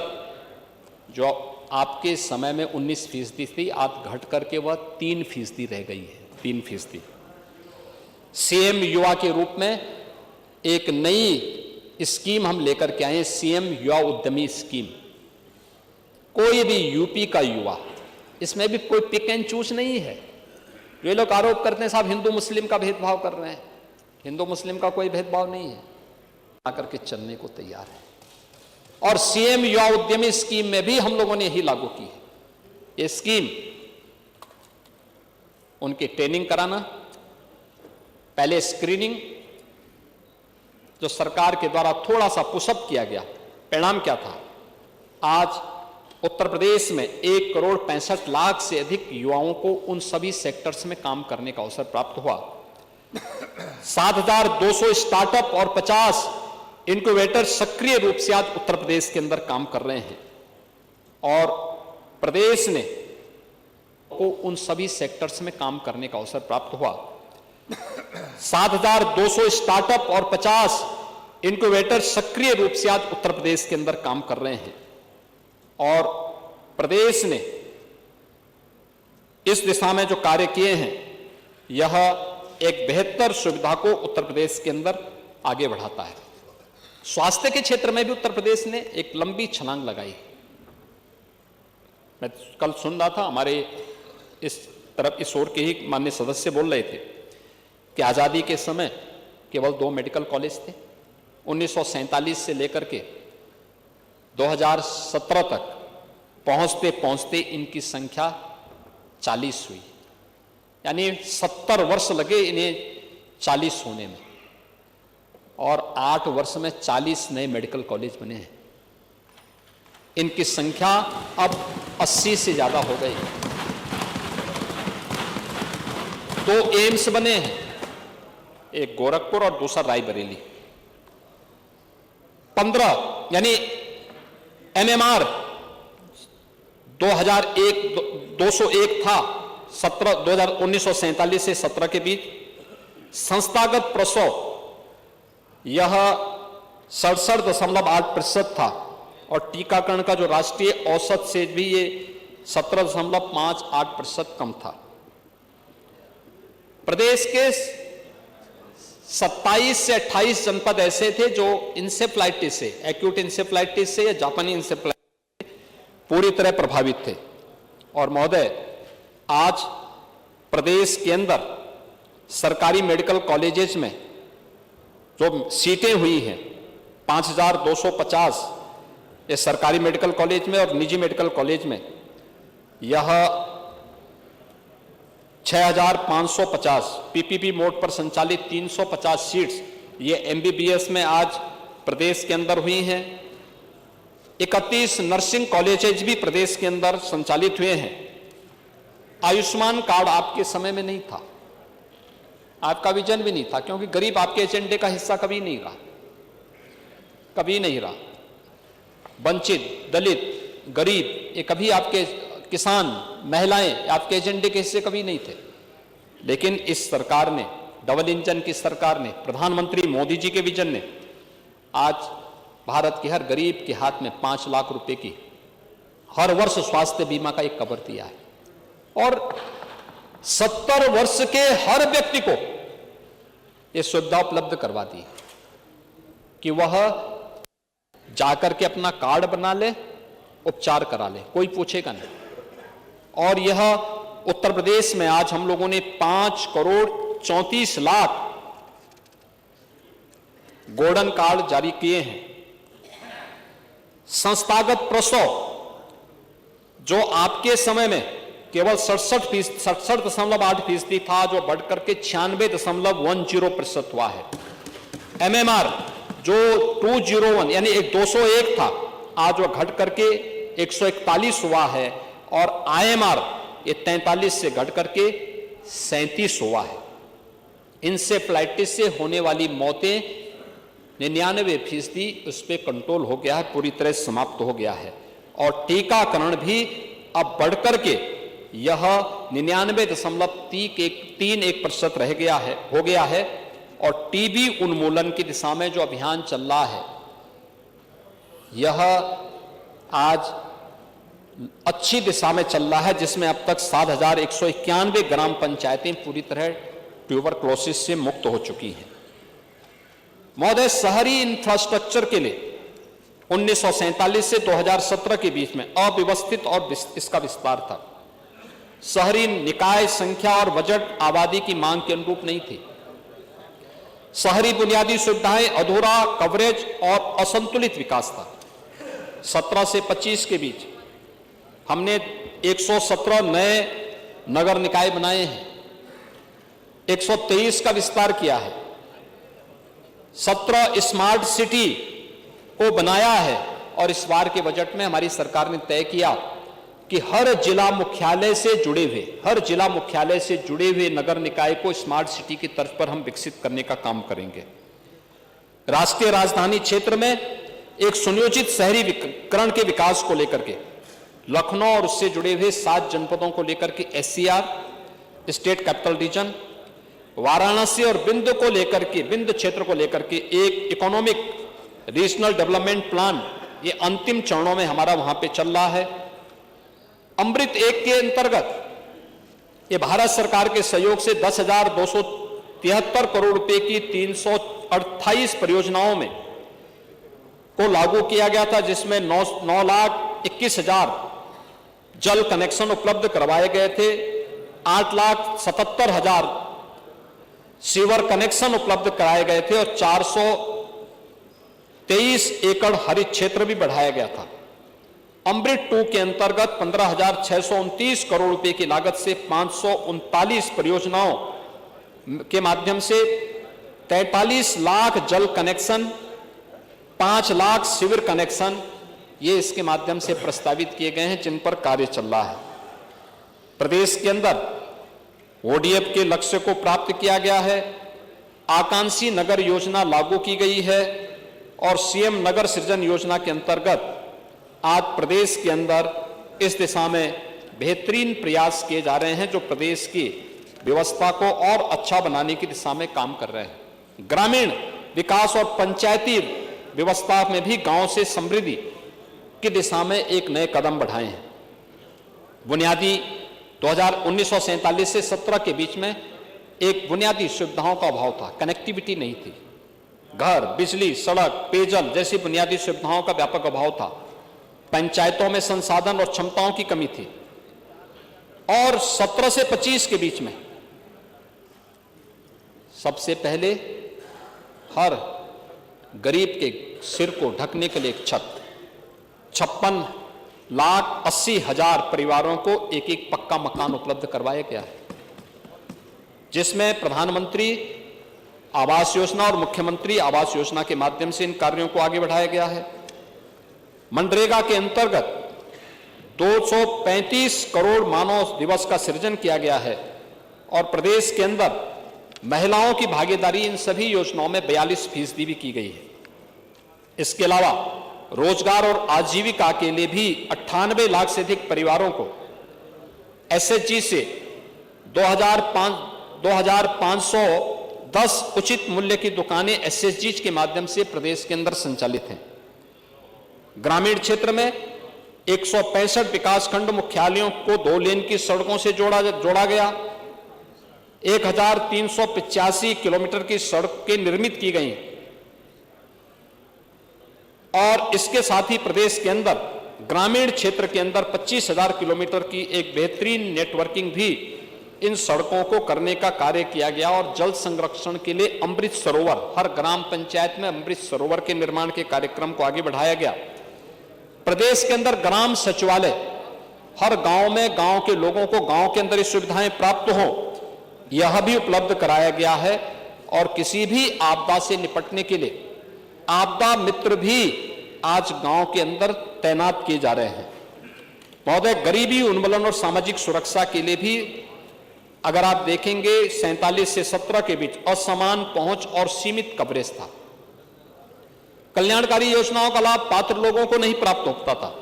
जो आपके समय में 19% थी, आज घट करके वह 3% रह गई है। 3%। सीएम युवा के रूप में एक नई स्कीम हम लेकर के आए, सीएम युवा उद्यमी स्कीम। कोई भी यूपी का युवा, इसमें भी कोई पिक एंड चूज नहीं है। ये लोग आरोप करते हैं साहब हिंदू मुस्लिम का भेदभाव कर रहे हैं। हिंदू मुस्लिम का कोई भेदभाव नहीं है। आकर के चलने को तैयार है। और सीएम युवा उद्यमी स्कीम में भी हम लोगों ने यही लागू की है। ये स्कीम उनकी ट्रेनिंग कराना, पहले स्क्रीनिंग जो सरकार के द्वारा थोड़ा सा पुशअप किया गया, परिणाम क्या था? आज उत्तर प्रदेश में 1,65,00,000 से अधिक युवाओं को उन सभी सेक्टर्स में काम करने का अवसर प्राप्त हुआ। 7,200 स्टार्टअप और 50 इनक्यूबेटर सक्रिय रूप से आज उत्तर प्रदेश के अंदर काम कर रहे हैं। और प्रदेश ने को उन सभी सेक्टर्स में काम करने का अवसर प्राप्त हुआ। 7,200 स्टार्टअप और 50 इनक्यूबेटर सक्रिय रूप से आज उत्तर प्रदेश के अंदर काम कर रहे हैं। और प्रदेश ने इस दिशा में जो कार्य किए हैं, यह एक बेहतर सुविधा को उत्तर प्रदेश के अंदर आगे बढ़ाता है। स्वास्थ्य के क्षेत्र में भी उत्तर प्रदेश ने एक लंबी छलांग लगाई। मैं कल सुन रहा था, हमारे इस तरफ इस ओर के ही माननीय सदस्य बोल रहे थे कि आज़ादी के समय केवल 2 मेडिकल कॉलेज थे। 1947 से लेकर के 2017 तक पहुंचते पहुंचते इनकी संख्या 40 हुई, यानी 70 वर्ष लगे इन्हें 40 होने में, और 8 वर्ष में 40 नए मेडिकल कॉलेज बने हैं। इनकी संख्या अब 80 से ज्यादा हो गई। 2 एम्स बने हैं, एक गोरखपुर और दूसरा रायबरेली। 15 यानी एमएमआर 201 था, 1947 से 17 के बीच। संस्थागत प्रसव यह 67.8% था, और टीकाकरण का जो राष्ट्रीय औसत से भी ये 17.58% कम था। प्रदेश के 27 से 28 जनपद ऐसे थे जो इंसेफ्लाइटिस से, एक्यूट इंसेफ्लाइटिस से या जापानी इंसेफ्लाइटिस से पूरी तरह प्रभावित थे। और महोदय, आज प्रदेश के अंदर सरकारी मेडिकल कॉलेजेस में जो सीटें हुई हैं 5250 ये सरकारी मेडिकल कॉलेज में, और निजी मेडिकल कॉलेज में यह 6550 पीपीपी मोड पर संचालित 350 सीट्स ये एमबीबीएस में आज प्रदेश के अंदर हुई हैं। 31 नर्सिंग कॉलेजेज भी प्रदेश के अंदर संचालित हुए हैं। आयुष्मान कार्ड आपके समय में नहीं था, आपका विजन भी नहीं था, क्योंकि गरीब आपके एजेंडे का हिस्सा कभी नहीं रहा, कभी नहीं रहा। वंचित, दलित, गरीब ये कभी आपके, किसान, महिलाएं आपके एजेंडे के हिस्से कभी नहीं थे। लेकिन इस सरकार ने, डबल इंजन की सरकार ने, प्रधानमंत्री मोदी जी के विजन ने आज भारत के हर गरीब के हाथ में 5 लाख रुपए की हर वर्ष स्वास्थ्य बीमा का एक कवर दिया है, और 70 वर्ष के हर व्यक्ति को यह सुविधा उपलब्ध करवा दी कि वह जाकर के अपना कार्ड बना ले, उपचार करा ले, कोई पूछेगा नहीं। और यह उत्तर प्रदेश में आज हम लोगों ने 5 करोड़ 34 लाख गोल्डन कार्ड जारी किए हैं। संस्थागत प्रसव जो आपके समय में केवल 67.8% था, जो बढ़कर के 96.10% हुआ है। एमएमआर जो 201 यानी 201 था, आज वह घट करके 141 हुआ है, और आईएमआर ये 43 से घट करके 37 हुआ है। इंसेफ्लाइटिस से होने वाली मौतें 99% उस पर कंट्रोल हो गया है, पूरी तरह समाप्त हो गया है। और टीकाकरण भी अब बढ़कर के यह 99.31% रह गया है, हो गया है। और टीबी उन्मूलन की दिशा में जो अभियान चल रहा है, यह आज अच्छी दिशा में चल रहा है, जिसमें अब तक 7191 ग्राम पंचायतें पूरी तरह ट्यूबरक्लोसिस से मुक्त हो चुकी हैं। महोदय, शहरी इंफ्रास्ट्रक्चर के लिए 1947 से 2017 के बीच में अव्यवस्थित और इसका विस्तार था। शहरी निकाय संख्या और बजट आबादी की मांग के अनुरूप नहीं थी। शहरी बुनियादी सुविधाएं अधूरा, कवरेज और असंतुलित विकास था। 17 से 25 के बीच हमने 117 नए नगर निकाय बनाए हैं, 123 का विस्तार किया है, 17 स्मार्ट सिटी को बनाया है। और इस बार के बजट में हमारी सरकार ने तय किया कि हर जिला मुख्यालय से जुड़े हुए नगर निकाय को स्मार्ट सिटी की तर्ज पर हम विकसित करने का काम करेंगे। राष्ट्रीय राजधानी क्षेत्र में एक सुनियोजित शहरीकरण के विकास को लेकर के लखनऊ और उससे जुड़े हुए 7 जनपदों को लेकर के SCR, state capital region, Varanasi और बिंदु क्षेत्र को लेकर के एक इकोनॉमिक रीजनल डेवलपमेंट प्लान, ये अंतिम चरणों में हमारा वहां पे चल रहा है। अमृत 1 के अंतर्गत ये भारत सरकार के सहयोग से 10,273 करोड़ रुपए की 328 परियोजनाओं में को लागू किया गया था, जिसमें 9,21,000 जल कनेक्शन उपलब्ध करवाए गए थे, 8,77,000 सीवर कनेक्शन उपलब्ध कराए गए थे और 423 एकड़ हरित क्षेत्र भी बढ़ाया गया था। अमृत 2 के अंतर्गत 15,629 करोड़ रुपए की लागत से 539 परियोजनाओं के माध्यम से 43 लाख जल कनेक्शन, 5 लाख सीवर कनेक्शन ये इसके माध्यम से प्रस्तावित किए गए हैं, जिन पर कार्य चल रहा है। प्रदेश के अंदर ओडीएफ के लक्ष्य को प्राप्त किया गया है, आकांक्षी नगर योजना लागू की गई है और सीएम नगर सृजन योजना के अंतर्गत आज प्रदेश के अंदर इस दिशा में बेहतरीन प्रयास किए जा रहे हैं, जो प्रदेश की व्यवस्था को और अच्छा बनाने की दिशा में काम कर रहे हैं। ग्रामीण विकास और पंचायती व्यवस्था में भी गांव से समृद्धि की दिशा में एक नए कदम बढ़ाए हैं। बुनियादी 1947 से 17 के बीच में एक बुनियादी सुविधाओं का अभाव था, कनेक्टिविटी नहीं थी। घर, बिजली, सड़क, पेयजल जैसी बुनियादी सुविधाओं का व्यापक अभाव था। पंचायतों में संसाधन और क्षमताओं की कमी थी। और 17 से 25 के बीच में सबसे पहले हर गरीब के सिर को ढकने के लिए एक छत, 56,80,000 परिवारों को एक एक पक्का मकान उपलब्ध करवाया गया है, जिसमें प्रधानमंत्री आवास योजना और मुख्यमंत्री आवास योजना के माध्यम से इन कार्यों को आगे बढ़ाया गया है। मनरेगा के अंतर्गत 235 करोड़ मानव दिवस का सृजन किया गया है और प्रदेश के अंदर महिलाओं की भागीदारी इन सभी योजनाओं में 42% भी की गई है। इसके अलावा रोजगार और आजीविका के लिए भी 98 लाख से अधिक परिवारों को एसएचजी से 2,510 उचित मूल्य की दुकानें एसएचजी के माध्यम से प्रदेश के अंदर संचालित हैं। ग्रामीण क्षेत्र में 165 विकासखंड मुख्यालयों को 2 लेन की सड़कों से जोड़ा गया। 1,385 किलोमीटर की सड़कें निर्मित की गई और इसके साथ ही प्रदेश के अंदर ग्रामीण क्षेत्र के अंदर 25,000 किलोमीटर की एक बेहतरीन नेटवर्किंग भी इन सड़कों को करने का कार्य किया गया और जल संरक्षण के लिए अमृत सरोवर, हर ग्राम पंचायत में अमृत सरोवर के निर्माण के कार्यक्रम को आगे बढ़ाया गया। प्रदेश के अंदर ग्राम सचिवालय हर गांव में गांव के लोगों को गांव के अंदर ये सुविधाएं प्राप्त हो, यह भी उपलब्ध कराया गया है और किसी भी आपदा से निपटने के लिए आपदा मित्र भी आज गांव के अंदर तैनात किए जा रहे हैं। महोदय, गरीबी उन्मूलन और सामाजिक सुरक्षा के लिए भी अगर आप देखेंगे 47 से 17 के बीच असमान पहुंच और सीमित कवरेज था। कल्याणकारी योजनाओं का लाभ पात्र लोगों को नहीं प्राप्त होता था,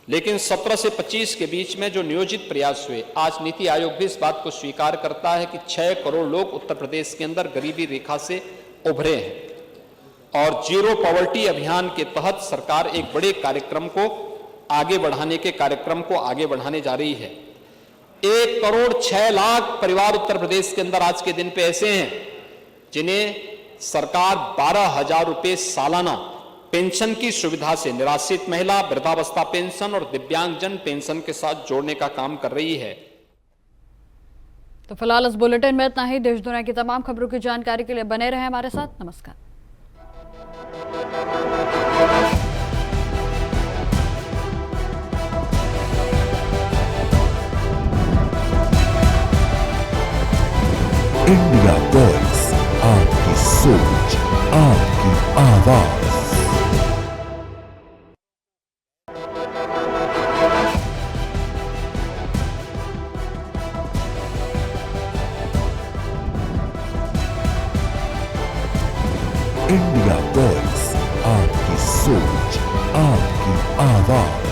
लेकिन 17 से 25 के बीच में जो नियोजित प्रयास हुए, आज नीति आयोग भी इस बात को स्वीकार करता है कि 6 करोड़ लोग उत्तर प्रदेश के अंदर गरीबी रेखा से उभरे हैं और जीरो पॉवर्टी अभियान के तहत सरकार एक बड़े कार्यक्रम को आगे बढ़ाने जा रही है। 1,06,00,000 परिवार उत्तर प्रदेश के अंदर आज के दिन पे ऐसे हैं जिन्हें सरकार 12,000 रुपए सालाना पेंशन की सुविधा से निराश्रित महिला, वृद्धावस्था पेंशन और दिव्यांगजन पेंशन के साथ जोड़ने का काम कर रही है। तो फिलहाल इस बुलेटिन में इतना ही। देश दुनिया की तमाम खबरों की जानकारी के लिए बने रहें हमारे साथ। नमस्कार। इंडिया वॉइस, आपकी सोच, आपकी आवाज। इंडिया वॉइस, आपकी सोच, आपकी आवाज।